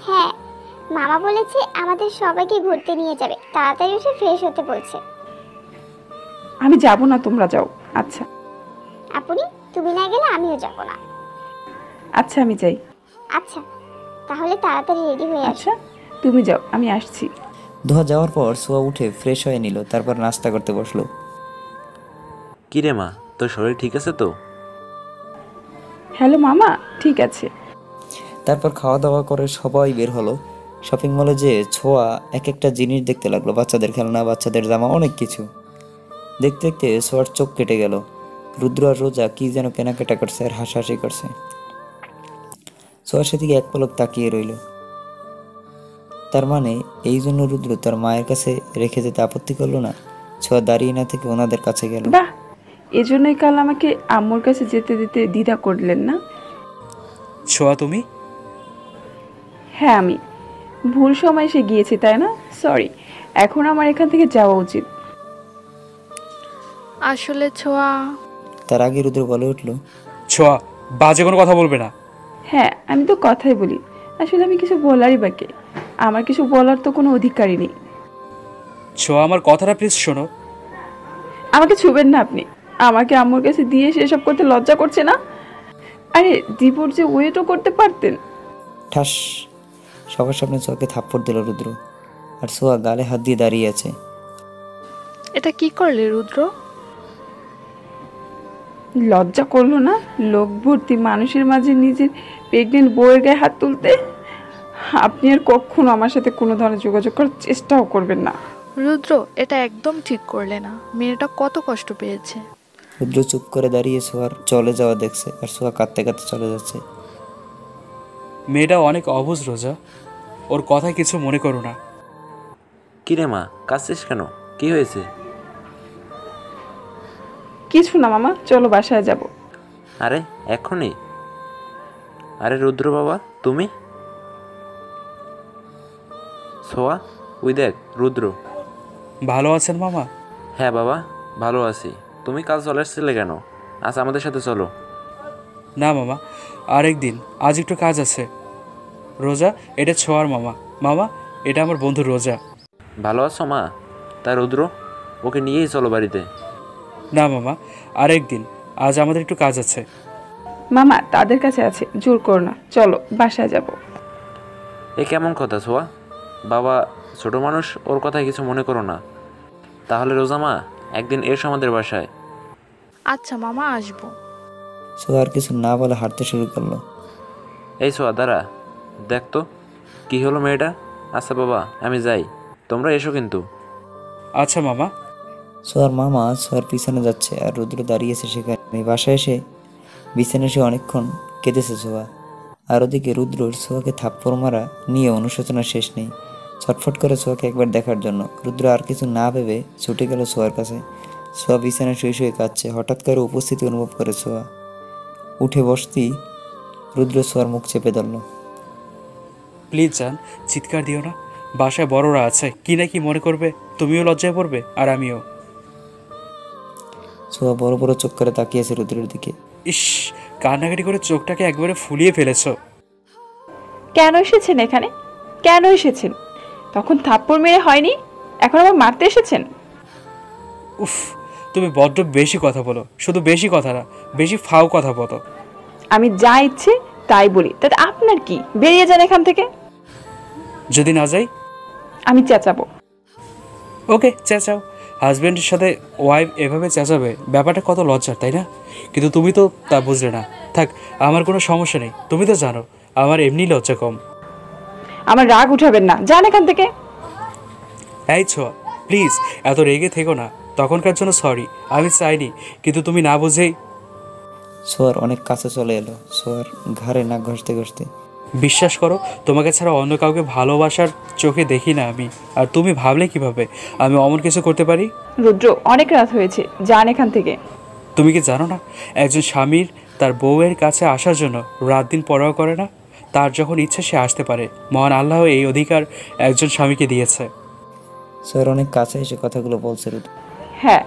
হ্যাঁ, মামা বলেছে আমাদের সবাইকে ঘুরতে নিয়ে যাবে, তাড়াতাড়ি উঠে ফ্রেশ হতে বলছে। আমি যাব না, তোমরা যাও। আচ্ছা আপনি তুমি না গেলে আমিও যাব না। আচ্ছা আমি যাই। আচ্ছা, তাহলে তাড়াতাড়ি রেডি হয়ে আসো। আচ্ছা তুমি যাও, আমি আসছি। ধোয়া যাওয়ার পর সোয়া উঠে ফ্রেশ হয়ে নিল, তারপর নাস্তা করতে বসলো। কি রে মা, তোর শরীর ঠিক আছে তো? হ্যালো মামা, ঠিক আছে। তারপর খাওয়া দাওয়া করে সবাই বের হলো। শপিং মলে যে ছোঁয়া এক একটা জিনিস দেখতে লাগলো, বাচ্চাদের খেলনা, বাচ্চাদের জামা, অনেক কিছু। দেখতে দেখতে ছোঁয়ার চোখ কেটে গেল। রুদ্র আর রোজা কি যেন কেনাকাটা করছে আর হাসাহাসি করছে। ছোঁয়া সেদিকে এক পলক তাকিয়ে রইল। তার মানে এই জন্য রুদ্র তার মায়ের কাছে রেখে যেতে আপত্তি করলো না। ছোঁয়া দাঁড়িয়ে না থেকে ওনাদের কাছে গেল। বাহ, এজন্যই কাল আমাকে আম্মুর কাছে যেতে দিতে দ্বিধা করলেন না? ছোঁয়া তুমি? হ্যাঁ, আমি ভুল সময় এসে গিয়েছি, তাই না? সরি, এখন আমার এখান থেকে যাওয়া উচিত। আসলে ছোঁয়া, তার আগে রুদ্র বলে উঠল, ছোঁয়া, বাজে কোনো কথা বলবে না। হ্যাঁ, আমি তো কথাই বলি। আসলে আমি কিছু বলারই বাকি, আমার কিছু বলার তো কোনো অধিকারই নেই। ছোঁয়া, আমার কথাটা প্লিজ শোনো। আমাকে ছুবেন না আপনি। আমাকে আম্মুর কাছে দিয়ে সেসব করতে লজ্জা করছে না? আরে দীপুর যে ওয়েটও করতে পারতেন। ঠাস, সবার সামনে ছোঁয়াকে থাপ্পড় দিল রুদ্র। আর ছোঁয়া গালে হাত দিয়ে দাঁড়িয়ে আছে। এটা কি করলে রুদ্র? লজ্জা করলো না লোক ভর্তি মানুষের মাঝে নিজের প্রেগনেন্ট বউয়ের গায়ে হাত তুলতে? আপনি আর কখনো আমার সাথে কোনো ধরনের যোগাযোগ করার চেষ্টাও করবেন না। রুদ্র, এটা একদম ঠিক করলে না। মেয়েটা কত কষ্ট পেয়েছে। রুদ্র চুপ করে দাঁড়িয়ে ছোঁয়ার চলে যাওয়া দেখছে, আর ছোঁয়া কাঁদতে কাঁদতে চলে যাচ্ছে। মেয়েটা অনেক অবুঝ রোজা, ওর কথা কিছু মনে করো না। কি রে মা, কাঁদছিস কেন? কি হয়েছে? কিছু না মামা, চলো বাসায় যাব। আরে এখনই? আরে রুদ্র বাবা, তুমি? ছোঁয়া, ওই দেখ রুদ্র। ভালো আছেন মামা? হ্যাঁ বাবা, ভালো আছি। তুমি কাল চলে আসছিলে কেন? আজ আমাদের সাথে চলো। না মামা, আরেক দিন, আজ একটু কাজ আছে। রোজা, এটা ছোঁয়ার মামা। মামা, এটা আমার বন্ধু রোজা। ভালো আছো মা? তাই রুদ্র, ওকে নিয়েই চলো বাড়িতে। না মামা, আরেক দিন, আজ আমাদের একটু কাজ আছে। মামা তাদের কাছে আছে, জোর করো না, চলো বাসায় যাব। এ কেমন কথা ছোঁয়া? বাবা ছোট মানুষ, ওর কথায় কিছু মনে করো না। তাহলে রোজা মা, একদিন এসো আমাদের বাসায়। আচ্ছা মামা, আসবো। ছোঁয়া আর কিছু না বলে হাঁটতে শুরু করলো। এই ছোঁয়া দাঁড়া, দেখ তো কী হলো মেয়েটা। আচ্ছা বাবা, আমি যাই, তোমরা এসো কিন্তু। আচ্ছা মামা। ছোঁয়ার মামা ছোঁয়ার পিছনে যাচ্ছে, আর রুদ্র দাঁড়িয়েছে সেখানে। বাসায় এসে বিছানায় এসে অনেকক্ষণ কেঁদেছে ছোঁয়া। আর ওদিকে রুদ্রর ছোঁয়াকে থাপ্পড় মারা নিয়ে অনুশোচনার শেষ নেই। ছটফট করে ছোঁয়াকে একবার দেখার জন্য রুদ্র আর কিছু না ভেবে ছুটে গেল ছোঁয়ার কাছে। ছোঁয়া বিছানায় শুয়ে শুয়ে কাঁদছে। হঠাৎ করে উপস্থিতি অনুভব করে ছোঁয়া। উঠে বসতেই রুদ্র ছোঁয়ার মুখ চেপে ধরল। প্লিজ জান, চিৎকার দিও না। বাসায় বড়রা আছে, কি না কি মনে করবে। তুমিও লজ্জায় পড়বে আর আমিও। ছোঁয়া বড় বড় চোখ করে তাকিয়েছে রুদ্রের দিকে। ইস, কান্নাকাটি করে চোখটাকে একবারে ফুলিয়ে ফেলেছ। কেন এসেছেন এখানে? কেন এসেছেন? তখন থাপ্পড় মেরে হয়নি, এখন আবার মারতে এসেছেন? উফ, তুমি বড্ড বেশি কথা বলো। শুধু বেশি কথা না, বেশি ফাও কথা বলো। আমি যা ইচ্ছে তাই বলি, তাতে আপনার কি? বেরিয়ে যান এখান থেকে। যদি না যাই? আমি চেঁচাবো। ওকে, চেঁচাও। হাজব্যান্ডের সাথে ওয়াইফ এভাবে চেঁচাবে, ব্যাপারটা কত লজ্জার, তাই না? কিন্তু তুমি তো তা বুঝলে না। থাক, আমার কোনো সমস্যা নেই। তুমি তো জানো আমার এমনি লজ্জা কম। আমার রাগ উঠাবেন না, যান এখান থেকে। এই ছোঁয়া, প্লিজ এত রেগে থেকো না। তখনকার জন্য সরি, আমি চাইনি, কিন্তু তুমি না বুঝেই। ছোঁয়ার অনেক কাছে চলে এলো, ছোঁয়ার ঘাড়ে নাক ঘষতে ঘষতে। বিশ্বাস করো, তোমাকে ছাড়া অন্য কাউকে ভালোবাসার চোখে দেখি না আমি। আর তুমি ভাবলে কিভাবে আমি অমন কিছু করতে পারি? রুদ্র, অনেক রাত হয়েছে, যান এখান থেকে। তুমি কি জানো না, একজন স্বামীর তার বউয়ের কাছে আসার জন্য রাত দিন পরোয়া করে না। তার যখন ইচ্ছে সে আসতে পারে। মহান আল্লাহ এই অধিকার একজন স্বামীকে দিয়েছে। ছোঁয়ার অনেক কাছে এসে কথাগুলো বলছে রুদ্র। হ্যাঁ,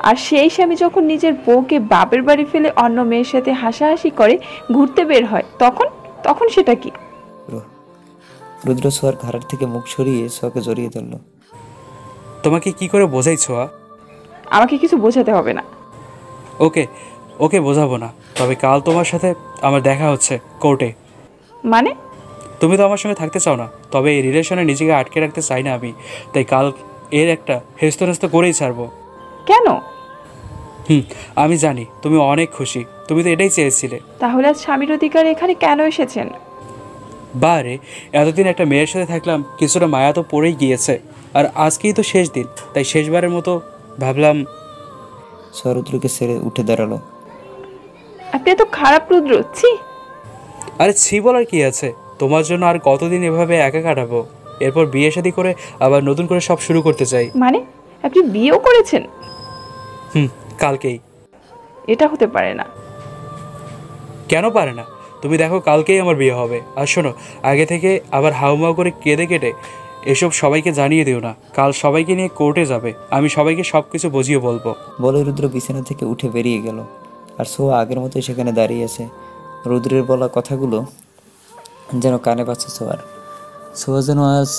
আর সেই স্বামী যখন নিজের বউকে বাপের বাড়ি ফেলে অন্য মেয়ের সাথে হাসাহাসি করে ঘুরতে বের হয়, তখন সেটা কি? রুদ্র ছোঁয়ার ঘাড়ের থেকে মুখ সরিয়ে ছোঁয়াকে জড়িয়ে ধরল। তোমাকে কি করে বোঝাই ছোঁয়া? আমাকে কিছু বোঝাতে হবে না। ওকে, ওকে বোঝাবো না। তবে কাল তোমার সাথে আমার দেখা হচ্ছে কোর্টে। মানে? তুমি তো আমার সঙ্গে থাকতে চাও না, তবে এই রিলেশনে নিজেকে আটকে রাখতে চাই না আমি। তাই কাল এর একটা হেস্তনেস্ত করেই ছাড়বো। কেন? আমি জানি তুমি অনেক খুশি। তুমি তো এটাই চেয়েছিলে। তাহলে আজ স্বামীর অধিকার এখানে কেন এসেছেন? বারে, এতদিন একটা মেয়ের সাথে থাকলাম, কিছুটা মায়া তো পড়েই গিয়েছে। আর আজকেই তো শেষ দিন, তাই শেষবারের মতো ভাবলাম। সোয়া রুদ্রকে ছেড়ে উঠে দাঁড়ালো। আপনি এত খারাপ রুদ্র, ছি। আরে ছি বলার কি আছে, তোমার জন্য আর কতদিন এভাবে একা কাটাবো? এরপর বিয়ে শাদী করে আবার নতুন করে সব শুরু করতে চাই। মানে আপনি বিয়েও করেছেন? কালকেই। এটা হতে পারে না। কেন পারে না? তুমি দেখো, কালকেই আমার বিয়ে হবে। আর শোনো, আগে থেকে আবার হাউমাউ করে কেঁদে কেটে এসব সবাইকে জানিয়ে দিও না। কাল সবাইকে নিয়ে কোর্টে যাবে, আমি সবাইকে সব কিছু বুঝিয়ে বলবো। বলে রুদ্র বিছানা থেকে উঠে বেরিয়ে গেল। আর সোয়া আগের মতোই সেখানে দাঁড়িয়ে আছে। রুদ্রের বলা কথাগুলো যেন কানে পাচ্ছে সোয়ার। সোয়া যেন আজ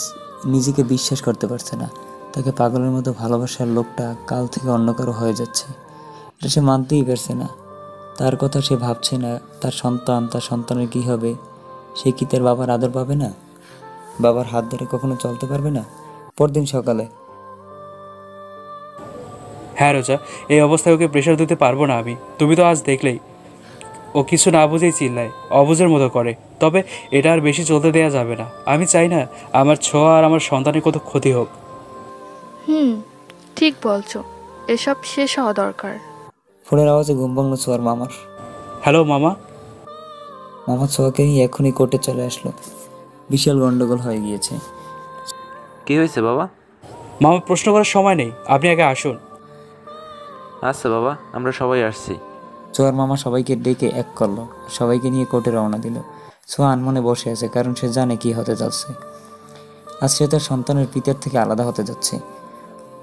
নিজেকে বিশ্বাস করতে পারছে না। তাকে পাগলের মতো ভালোবাসার লোকটা কাল থেকে অন্য কারো হয়ে যাচ্ছে, এটা সে মানতেই পারছে না। তার কথা সে ভাবছে না। তার সন্তানের কী হবে? সে কি তার বাবার আদর পাবে না? বাবার হাত ধরে কখনো চলতে পারবে না? পরদিন সকালে হ্যাঁ রোজা, এই অবস্থায় ওকে প্রেশার দিতে পারবো না আমি। তুমি তো আজ দেখলেই ও কিছু না বুঝেই চিল্লায়, অবুঝের মতো করে। তবে এটা আর বেশি চলতে দেওয়া যাবে না। আমি চাই না আমার ছোঁয়া আর আমার সন্তানের কত ক্ষতি হোক। ঠিক বলছো, এসব শেষ হওয়া দরকার। ফোনের আওয়াজে ঘুম ভাঙল সোয়ার মামার। হ্যালো মামা। মামা সোয়াকে নিয়ে এখনই কোর্টে চলে আসলো। বিশাল গন্ডগোল হয়ে গিয়েছে। কী হয়েছে বাবা? মামা, প্রশ্ন করার সময় নেই, আপনি আগে আসুন। আচ্ছা বাবা, আমরা সবাই আসছি। সোয়ার মামা সবাইকে ডেকে এক করলো, সবাইকে নিয়ে কোর্টে রওনা দিল। সোয়া আনমনে বসে আছে, কারণ সে জানে কি হতে যাচ্ছে। আজ সে তার সন্তানের পিতার থেকে আলাদা হতে যাচ্ছে।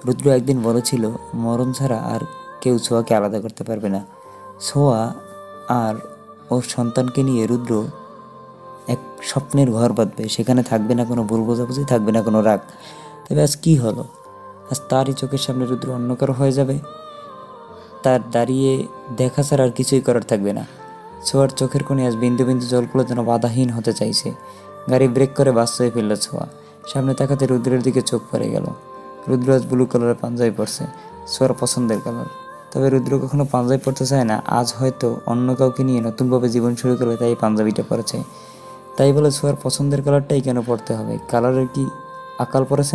রুদ্র একদিন বলেছিল, মরণ ছাড়া আর কেউ সোয়াকে আলাদা করতে পারবে না। সোয়া আর ওর সন্তানকে নিয়ে রুদ্র এক স্বপ্নের ঘর বাঁধবে। সেখানে থাকবে না কোনো ভুল বোঝাবুঝি, থাকবে না কোনো রাগ। তবে আজ কি হলো? আজ তারই চোখের সামনে রুদ্র অন্য কারো হয়ে যাবে। তার দাঁড়িয়ে দেখা ছাড়া আর কিছুই করার থাকবে না। ছোঁয়ার চোখের কোণে আজ বিন্দু বিন্দু জলগুলো যেন বাধাহীন হতে চাইছে। গাড়ি ব্রেক করে বাস্তবে ফেলল ছোঁয়া। সামনে তাকাতে রুদ্রের দিকে চোখ পড়ে গেল। রুদ্র আজ ব্লু কালারের পাঞ্জাবি পরছে, ছোঁয়ার পছন্দের কালার। তবে রুদ্র কখনো পাঞ্জাবি পরতে চায় না। আজ হয়তো অন্য কাউকে নিয়ে নতুনভাবে জীবন শুরু করবে, তাই পাঞ্জাবিটা পরেছে। তাই বলে ছোঁয়ার পছন্দের কালারটাই কেন পরতে হবে? কালারের কি আকাল পড়েছে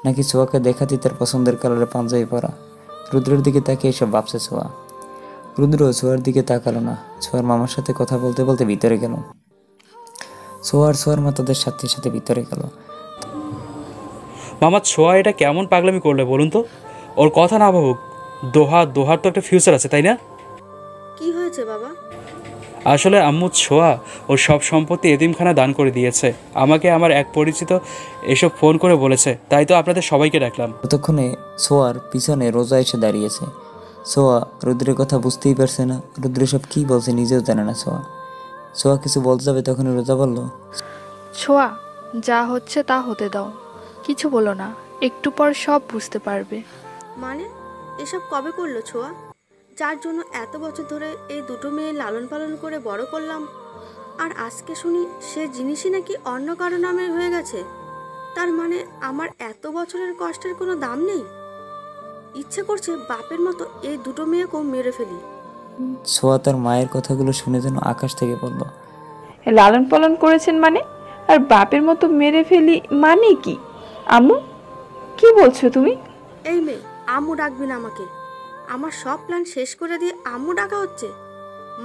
নাকি ছোঁয়াকে দেখাতেই তার পছন্দের কালারের পাঞ্জাবি পরা? রুদ্রের দিকে তাকিয়ে এসব ভাবছে ছোঁয়া। রুদ্র ছোঁয়ার দিকে তাকালো না। ছোঁয়ার মামার সাথে কথা বলতে বলতে ভিতরে গেল। ছোঁয়ার মা তাদের সাথে সাথে ভিতরে গেল। মামা, ছোঁয়া এটা কেমন পাগলামি করলে বলুন তো? ওর কথা না ভাবুক, দোহার তো একটা ফিউচার আছে, তাই না? কি হয়েছে বাবা? আসলে আম্মু ছোঁয়া ওর সব সম্পত্তি এতিমখানা দান করে দিয়েছে। আমাকে আমার এক পরিচিত এসব ফোন করে বলেছে, তাই তো আপনাদের সবাইকে ডাকলাম। ততক্ষণে ছোঁয়ার পিছনে রোজা এসে দাঁড়িয়েছে। ছোঁয়া রুদ্রের কথা বুঝতেই পারছে না। রুদ্র সব কী বলছে নিজেও জানে না। ছোঁয়া কিছু বলতে যাবে, তখন রোজা বলল, ছোঁয়া, যা হচ্ছে তা হতে দাও, কিছু বলো না, একটু পর সব বুঝতে পারবে। মানে এসব কবে করলো ছোঁয়া? যার জন্য এত বছর ধরে এই দুটো মেয়ে লালন পালন করে বড় করলাম, আর আজকে শুনি সে জিনিসই নাকি অন্য কারো নামে হয়ে গেছে। তার মানে আমার এত বছরের কষ্টের কোনো দাম নেই? ইচ্ছে করছে বাপের মতো এই দুটো মেয়েকেও মেরে ফেলি। ছোঁয়া তার মায়ের কথাগুলো শুনে যেন আকাশ থেকে পড়ল। লালন পালন করেছেন মানে? আর বাপের মতো মেরে ফেলি মানে কি? আম্মু, কি বলছো তুমি? এই মেয়ে, আম্মু ডাকবি না আমাকে। আমার সব প্ল্যান শেষ করে দিয়ে আম্মু ডাকা হচ্ছে?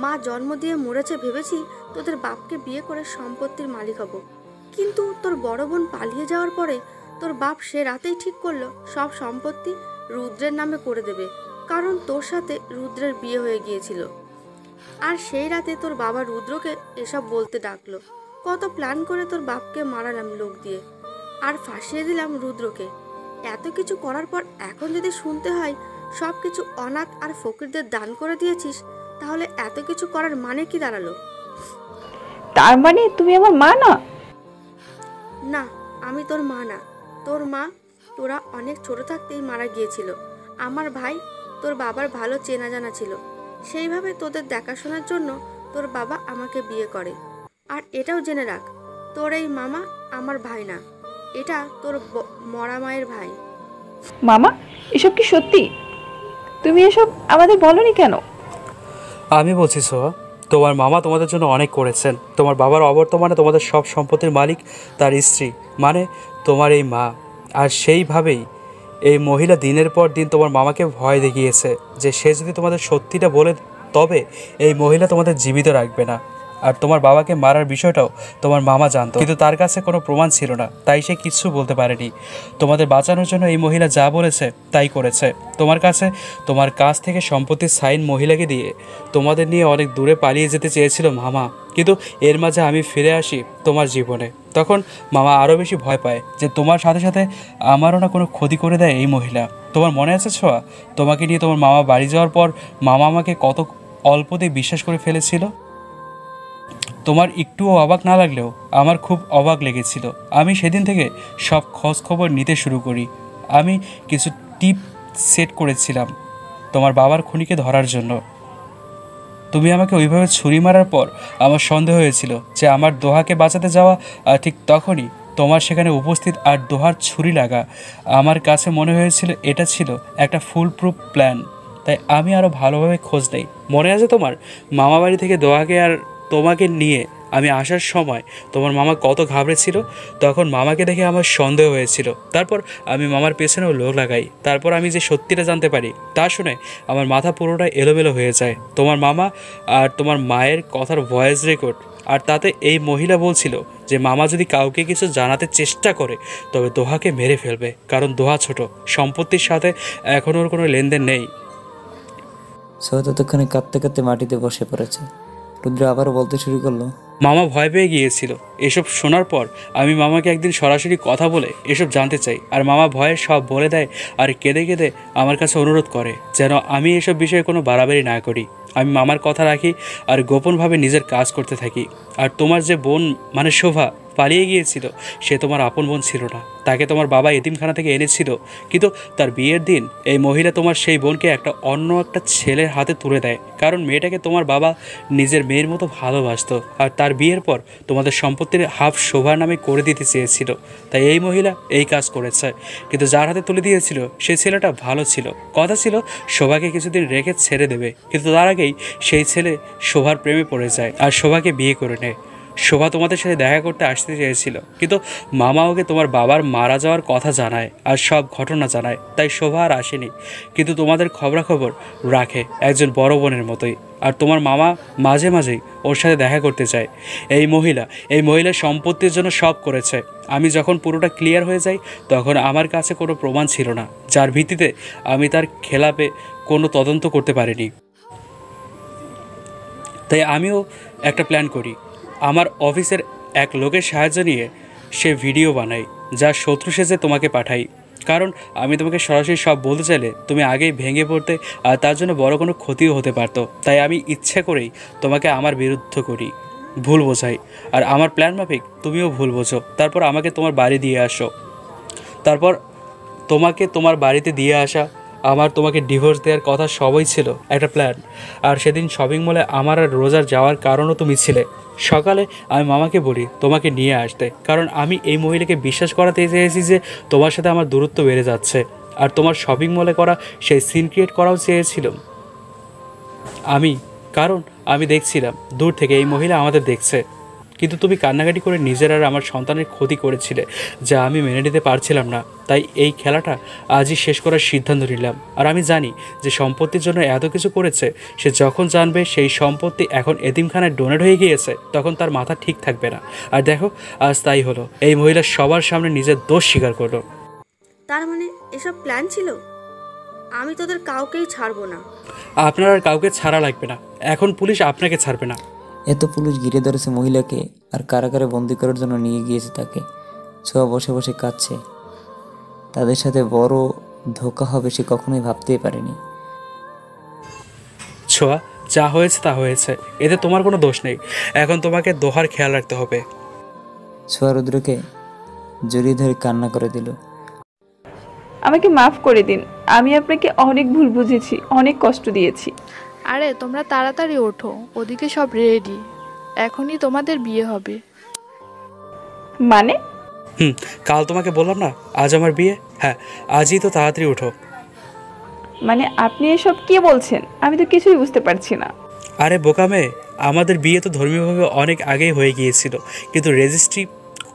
মা জন্ম দিয়ে মরেছে ভেবেছি তোদের বাপকে বিয়ে করে সম্পত্তির মালিক হব, কিন্তু তোর বড় বোন পালিয়ে যাওয়ার পরে তোর বাপ সে রাতেই ঠিক করলো সব সম্পত্তি রুদ্রের নামে করে দেবে, কারণ তোর সাথে রুদ্রের বিয়ে হয়ে গিয়েছিল। আর সেই রাতে তোর বাবা রুদ্রকে এসব বলতে ডাকলো। কত প্ল্যান করে তোর বাপকে মারালাম লোক দিয়ে, আর ফাঁসিয়ে দিলাম রুদ্রকে। এত কিছু করার পর এখন যদি শুনতে হয় সব কিছু অনাথ আর ফকিরদের দান করে দিয়েছিস, তাহলে এত কিছু করার মানে কি দাঁড়ালো? তার মানে তুমি আমার মা না? না, আমি তোর মা না। তোর মা তোরা অনেক ছোট থাকতেই মারা গিয়েছিল। আমার ভাই তোর বাবার ভালো চেনা জানা ছিল, সেইভাবে তোদের দেখাশোনার জন্য তোর বাবা আমাকে বিয়ে করে। আর এটাও জেনে রাখ, তোর এই মামা আমার ভাই না, এটা তোর মরা মায়ের ভাই। মামা, এসব কি সত্যি? তুমি এসব আমাদের বলনি কেন? আমি বলছি ছোঁয়া, তোমার মামা তোমাদের জন্য অনেক করেছেন। তোমার বাবার অবর্তমানে তোমাদের সব সম্পত্তির মালিক তার স্ত্রী, মানে তোমার এই মা। আর সেইভাবেই এই মহিলা দিনের পর দিন তোমার মামাকে ভয় দেখিয়েছে যে সে যদি তোমাদের সত্যিটা বলে তবে এই মহিলা তোমাদের জীবিত রাখবে না। আর তোমার বাবাকে মারার বিষয়টাও তোমার মামা জানতো, কিন্তু তার কাছে কোনো প্রমাণ ছিল না, তাই সে কিচ্ছু বলতে পারেনি। তোমাদের বাঁচানোর জন্য এই মহিলা যা বলেছে তাই করেছে। তোমার কাছ থেকে সম্পত্তির সাইন মহিলাকে দিয়ে তোমাদের নিয়ে অনেক দূরে পালিয়ে যেতে চেয়েছিল মামা, কিন্তু এর মাঝে আমি ফিরে আসি তোমার জীবনে। তখন মামা আরও বেশি ভয় পায় যে তোমার সাথে সাথে আমারও না কোনো ক্ষতি করে দেয় এই মহিলা। তোমার মনে আছে ছোঁয়া, তোমাকে নিয়ে তোমার মামা বাড়ি যাওয়ার পর মামা আমাকে কত অল্পতেই বিশ্বাস করে ফেলেছিল? তোমার একটুও অবাক না লাগলেও আমার খুব অবাক লেগেছিল। আমি সেদিন থেকে সব খোঁজ খবর নিতে শুরু করি। আমি কিছু টিপ সেট করেছিলাম তোমার বাবার খুনিকে ধরার জন্য। তুমি আমাকে ওইভাবে ছুরি মারার পর আমার সন্দেহ হয়েছিল যে আমার দোহাকে বাঁচাতে যাওয়া ঠিক তখনই তোমার সেখানে উপস্থিত আর দোহার ছুরি লাগা। আমার কাছে মনে হয়েছিল এটা ছিল একটা ফুল প্রুফ প্ল্যান, তাই আমি আরও ভালোভাবে খোঁজ নেই। মনে আছে তোমার মামা বাড়ি থেকে দোহাকে আর তোমাকে নিয়ে আমি আসার সময় তোমার মামা কত ঘাবড়েছিল? তখন মামাকে দেখে আমার সন্দেহ হয়েছিল। তারপর আমি মামার পেছনেও লোক লাগাই। তারপর আমি যে সত্যিটা জানতে পারি তা শুনে আমার মাথা পুরোটা এলোমেলো হয়ে যায়। তোমার মামা আর তোমার মায়ের কথার ভয়েস রেকর্ড, আর তাতে এই মহিলা বলছিল যে মামা যদি কাউকে কিছু জানাতে চেষ্টা করে তবে দোহাকে মেরে ফেলবে, কারণ দোহা ছোট, সম্পত্তির সাথে এখন ওর কোনো লেনদেন নেই। সোয়া ততক্ষণে কাঁদতে কাঁদতে মাটিতে বসে পড়েছে। রুদ্র আবারও বলতে শুরু করলো, মামা ভয় পেয়ে গিয়েছিল। এসব শোনার পর আমি মামাকে একদিন সরাসরি কথা বলে এসব জানতে চাই, আর মামা ভয়ে সব বলে দেয় আর কেঁদে কেঁদে আমার কাছে অনুরোধ করে যেন আমি এসব বিষয়ে কোনো বাড়াবাড়ি না করি। আমি মামার কথা রাখি আর গোপনভাবে নিজের কাজ করতে থাকি। আর তোমার যে বোন মানে শোভা পালিয়ে গিয়েছিল, সে তোমার আপন বোন ছিল না, তাকে তোমার বাবা এতিমখানা থেকে এনেছিল। কিন্তু তার বিয়ের দিন এই মহিলা তোমার সেই বোনকে অন্য একটা ছেলের হাতে তুলে দেয়, কারণ মেয়েটাকে তোমার বাবা নিজের মেয়ের মতো ভালোবাসতো। আর তার বিয়ের পর তোমাদের সম্পত্তির হাফ শোভার নামে করে দিতে চেয়েছিল, তাই এই মহিলা এই কাজ করেছে। কিন্তু যার হাতে তুলে দিয়েছিল সেই ছেলেটা ভালো ছিল, কথা ছিল শোভাকে কিছুদিন রেখে ছেড়ে দেবে, কিন্তু তার আগেই সেই ছেলে শোভার প্রেমে পড়ে যায় আর শোভাকে বিয়ে করে নেয়। শোভা তোমাদের সাথে দেখা করতে আসতে চেয়েছিল, কিন্তু মামা ওকে তোমার বাবার মারা যাওয়ার কথা জানায় আর সব ঘটনা জানায়, তাই শোভা আর আসেনি। কিন্তু তোমাদের খবরাখবর রাখে একজন বড় বোনের মতোই। আর তোমার মামা মাঝে মাঝেই ওর সাথে দেখা করতে চায়। এই মহিলা সম্পত্তির জন্য সব করেছে। আমি যখন পুরোটা ক্লিয়ার হয়ে যাই তখন আমার কাছে কোনো প্রমাণ ছিল না, যার ভিত্তিতে আমি তার খেলাপে কোনো তদন্ত করতে পারিনি। তাই আমিও একটা প্ল্যান করি। আমার অফিসের এক লোকের সাহায্য নিয়ে সে ভিডিও বানাই, যা শত্রু সেজে তোমাকে পাঠাই, কারণ আমি তোমাকে সরাসরি সব বলতে চাইলে তুমি আগেই ভেঙে পড়তে আর তার জন্য বড় কোনো ক্ষতিও হতে পারতো। তাই আমি ইচ্ছা করেই তোমাকে আমার বিরুদ্ধ করি, ভুল বোঝাই, আর আমার প্ল্যান মাফিক তুমিও ভুল বোঝো। তারপর আমাকে তোমার বাড়ি দিয়ে আসো। তারপর তোমাকে তোমার বাড়িতে দিয়ে আসা, আমার তোমাকে ডিভোর্স দেওয়ার কথা সবই ছিল একটা প্ল্যান। আর সেদিন শপিং মলে আমার আর রোজার যাওয়ার কারণও তুমি ছিলে। সকালে আমি মামাকে বলি তোমাকে নিয়ে আসতে, কারণ আমি এই মহিলাকে বিশ্বাস করাতে চেয়েছি যে তোমার সাথে আমার দূরত্ব বেড়ে যাচ্ছে, আর তোমার শপিং মলে করা সেই সিন ক্রিয়েট করাও চেয়েছিলাম আমি, কারণ আমি দেখছিলাম দূর থেকে এই মহিলা আমাদের দেখছে। কিন্তু তুমি কান্নাকাটি করে নিজের আর আমার সন্তানের ক্ষতি করেছিলে, যা আমি মেনে নিতে পারছিলাম না। তাই এই খেলাটা আজই শেষ করার সিদ্ধান্ত নিলাম। আর আমি জানি যে সম্পত্তির জন্য এত কিছু করেছে, সে যখন জানবে সেই সম্পত্তি এখন এতিমখানায় ডোনেট হয়ে গিয়েছে তখন তার মাথা ঠিক থাকবে না। আর দেখো আজ তাই হলো, এই মহিলা সবার সামনে নিজের দোষ স্বীকার করলো। তার মানে এসব প্ল্যান ছিল? আমি তোদের কাউকেই ছাড়বো না। আপনার আর কাউকে ছাড়া লাগবে না, এখন পুলিশ আপনাকে ছাড়বে না। এত পুলিশ ঘিরে ধরেছে মহিলাকে আর কারাগারে বন্দি করার জন্য নিয়ে গিয়েছে তাকে। ছোঁয়া বসে বসে কাঁদছে। তাদের সাথে বড় ধোঁকা হবে সে কখনোই ভাবতেই পারেনি। ছোঁয়া, যা হয়েছে তা হয়েছে, এতে তোমার কোনো দোষ নেই। এখন তোমাকে দোহার খেয়াল রাখতে হবে। ছোঁয়া রুদ্রকে জড়িয়ে ধরে কান্না করে দিল। আমাকে মাফ করে দিন, আমি আপনাকে অনেক ভুল বুঝেছি, অনেক কষ্ট দিয়েছি। আরে তোমরা তাড়াতাড়ি ওঠো, ওদিকে সব রেডি, এখনই তোমাদের বিয়ে হবে। মানে? কাল তোমাকে বললাম না আজ আমার বিয়ে? হ্যাঁ, আজই তো, তাড়াতাড়ি ওঠো। মানে আপনি এসব কি বলছেন? আমি তো কিছুই বুঝতে পারছি না। আরে বোকা মেয়ে, আমাদের বিয়ে তো ধর্মীয়ভাবে অনেক আগেই হয়ে গিয়েছিল, কিন্তু রেজিস্ট্রি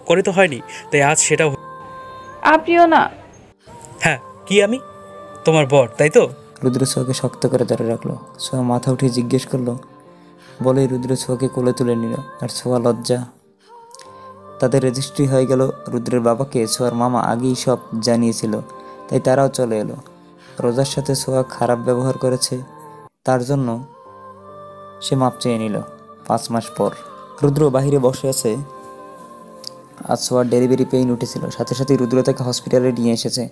করে তো হয়নি, তাই আজ সেটাও আপনিও না। হ্যাঁ, কি আমি তোমার বর, তাই তো? রুদ্র ছোঁয়াকে শক্ত করে ধরে রাখলো। ছোঁয়া মাথা উঠিয়ে জিজ্ঞেস করলো, বলেই রুদ্র ছোঁয়াকে কোলে তুলে নিল। আর ছোঁয়া লজ্জা। তাদের রেজিস্ট্রি হয়ে গেল। রুদ্রের বাবাকে ছোঁয়ার মামা আগেই সব জানিয়েছিল, তাই তারাও চলে এলো। রোজার সাথে ছোঁয়া খারাপ ব্যবহার করেছে, তার জন্য সে মাপ চেয়ে নিল 5 মাস পর। রুদ্র বাহিরে বসে আছে। আজ ছোঁয়ার ডেলিভারি পেইন উঠেছিল, সাথে সাথে রুদ্র তাকে হসপিটালে নিয়ে এসেছে।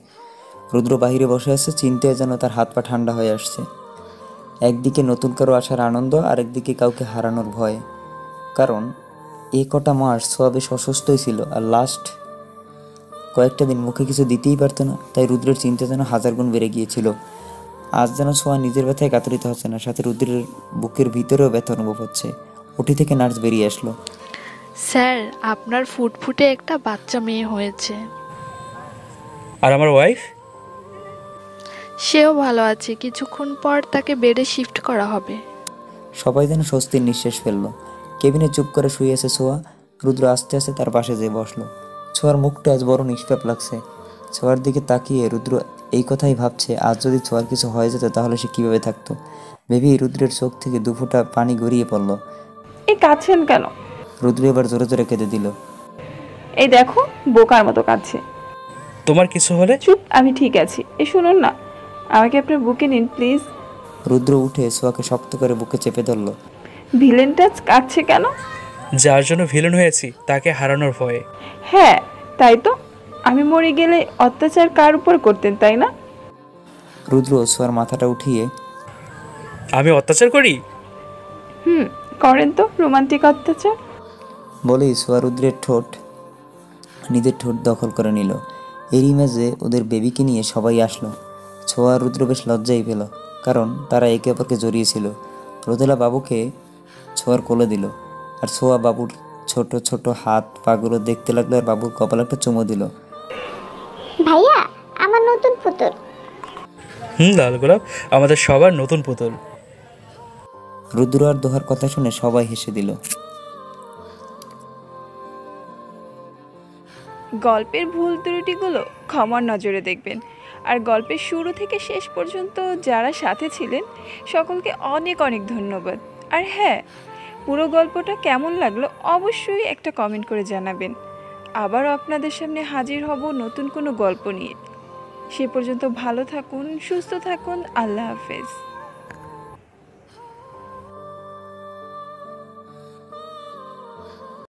রুদ্র বাহিরে বসে আছে, চিন্তায় যেন তার হাত পা ঠান্ডা হয়ে আসছে। একদিকে নতুন কারো আসার আনন্দ, আর একদিকে কাউকে হারানোর ভয়। কারণ এই কটা মাস ছোঁয়া বেশ অসুস্থই ছিল, আর লাস্ট কয়েকটা দিন মুখে কিছু দিতেই পারতো না, তাই রুদ্রের চিন্তা যেন 1000 গুণ বেড়ে গিয়েছিল। আজ যেন ছোঁয়া নিজের ব্যথায় কাতরিত হচ্ছে না, সাথে রুদ্রের বুকের ভিতরেও ব্যথা অনুভব হচ্ছে। ওটি থেকে নার্স বেরিয়ে আসলো। স্যার, আপনার ফুটফুটে একটা বাচ্চা মেয়ে হয়েছে। আর আমার ওয়াইফ? সেও ভালো আছে, কিছুক্ষণ পর তাকে বেডে শিফট করা হবে। সবাই যেন স্বস্তির নিঃশ্বাস ফেললো। কেবিনে চুপ করে শুয়ে আছে ছোঁয়া। রুদ্র আস্তে আস্তে তার পাশে যেয়ে বসলো। ছোঁয়ার মুখটা আজ বড় নিষ্পাপ লাগছে। ছোঁয়ার দিকে তাকিয়ে রুদ্র এই কথাই ভাবছে, আজ যদি ছোঁয়ার কিছু হয়ে যেত তাহলে সে কিভাবে থাকতো। ভেবেই রুদ্রের চোখ থেকে 2 ফোঁটা পানি গড়িয়ে পড়লো। এই কাঁদছেন কেন? রুদ্র এবার জোরে জোরে কেঁদে দিল। এই দেখো, বোকার মতো কাঁদছে। তোমার কিছু হলে? চুপ, আমি ঠিক আছি। এই শুনুন না, আমাকে আপনার বুকে নিন প্লিজ। রুদ্র উঠে ছোঁয়াকে শক্ত করে বুকে চেপে ধরলো। ভিলেনটা কাঁদছে কেন? যার জন্য ভিলেন হয়েছি তাকে হারানোর ভয়ে। হ্যাঁ, তাই তো। আমি মরে গেলে অত্যাচার কার উপর করতেন, তাই না? রুদ্র ছোঁয়ার মাথাটা উঠিয়ে, আমি অত্যাচার করি? করেন তো, রোমান্টিক অত্যাচার। বলেই ছোঁয়া রুদ্রের নিজের ঠোঁট দখল করে নিল। এরই মাঝে ওদের বেবিকে নিয়ে সবাই আসলো। ছোঁয়া আর রুদ্র বেশ লজ্জাই পেল, কারণ তারা একে অপরকে জড়িয়েছিল। রোদেলা বাবুকে ছোঁয়ার কোলে দিল, আর ছোঁয়া বাবুর ছোট ছোট হাত পাগুলো দেখতে লাগলো, আর বাবুর কপালে একটা চুমো দিল। ভাইয়া, আমার নতুন পুতুল। লাল গোলাপ আমাদের সবার নতুন পুতুল। রুদ্র আর দোহার কথা শুনে সবাই হেসে দিল। গল্পের ভুল ত্রুটিগুলো ক্ষমার নজরে দেখবেন। আর গল্পের শুরু থেকে শেষ পর্যন্ত যারা সাথে ছিলেন সকলকে অনেক অনেক ধন্যবাদ। আর হ্যাঁ, পুরো গল্পটা কেমন লাগলো অবশ্যই একটা কমেন্ট করে জানাবেন। আবারও আপনাদের সামনে হাজির হব নতুন কোনো গল্প নিয়ে। সে পর্যন্ত ভালো থাকুন, সুস্থ থাকুন। আল্লাহ হাফেজ।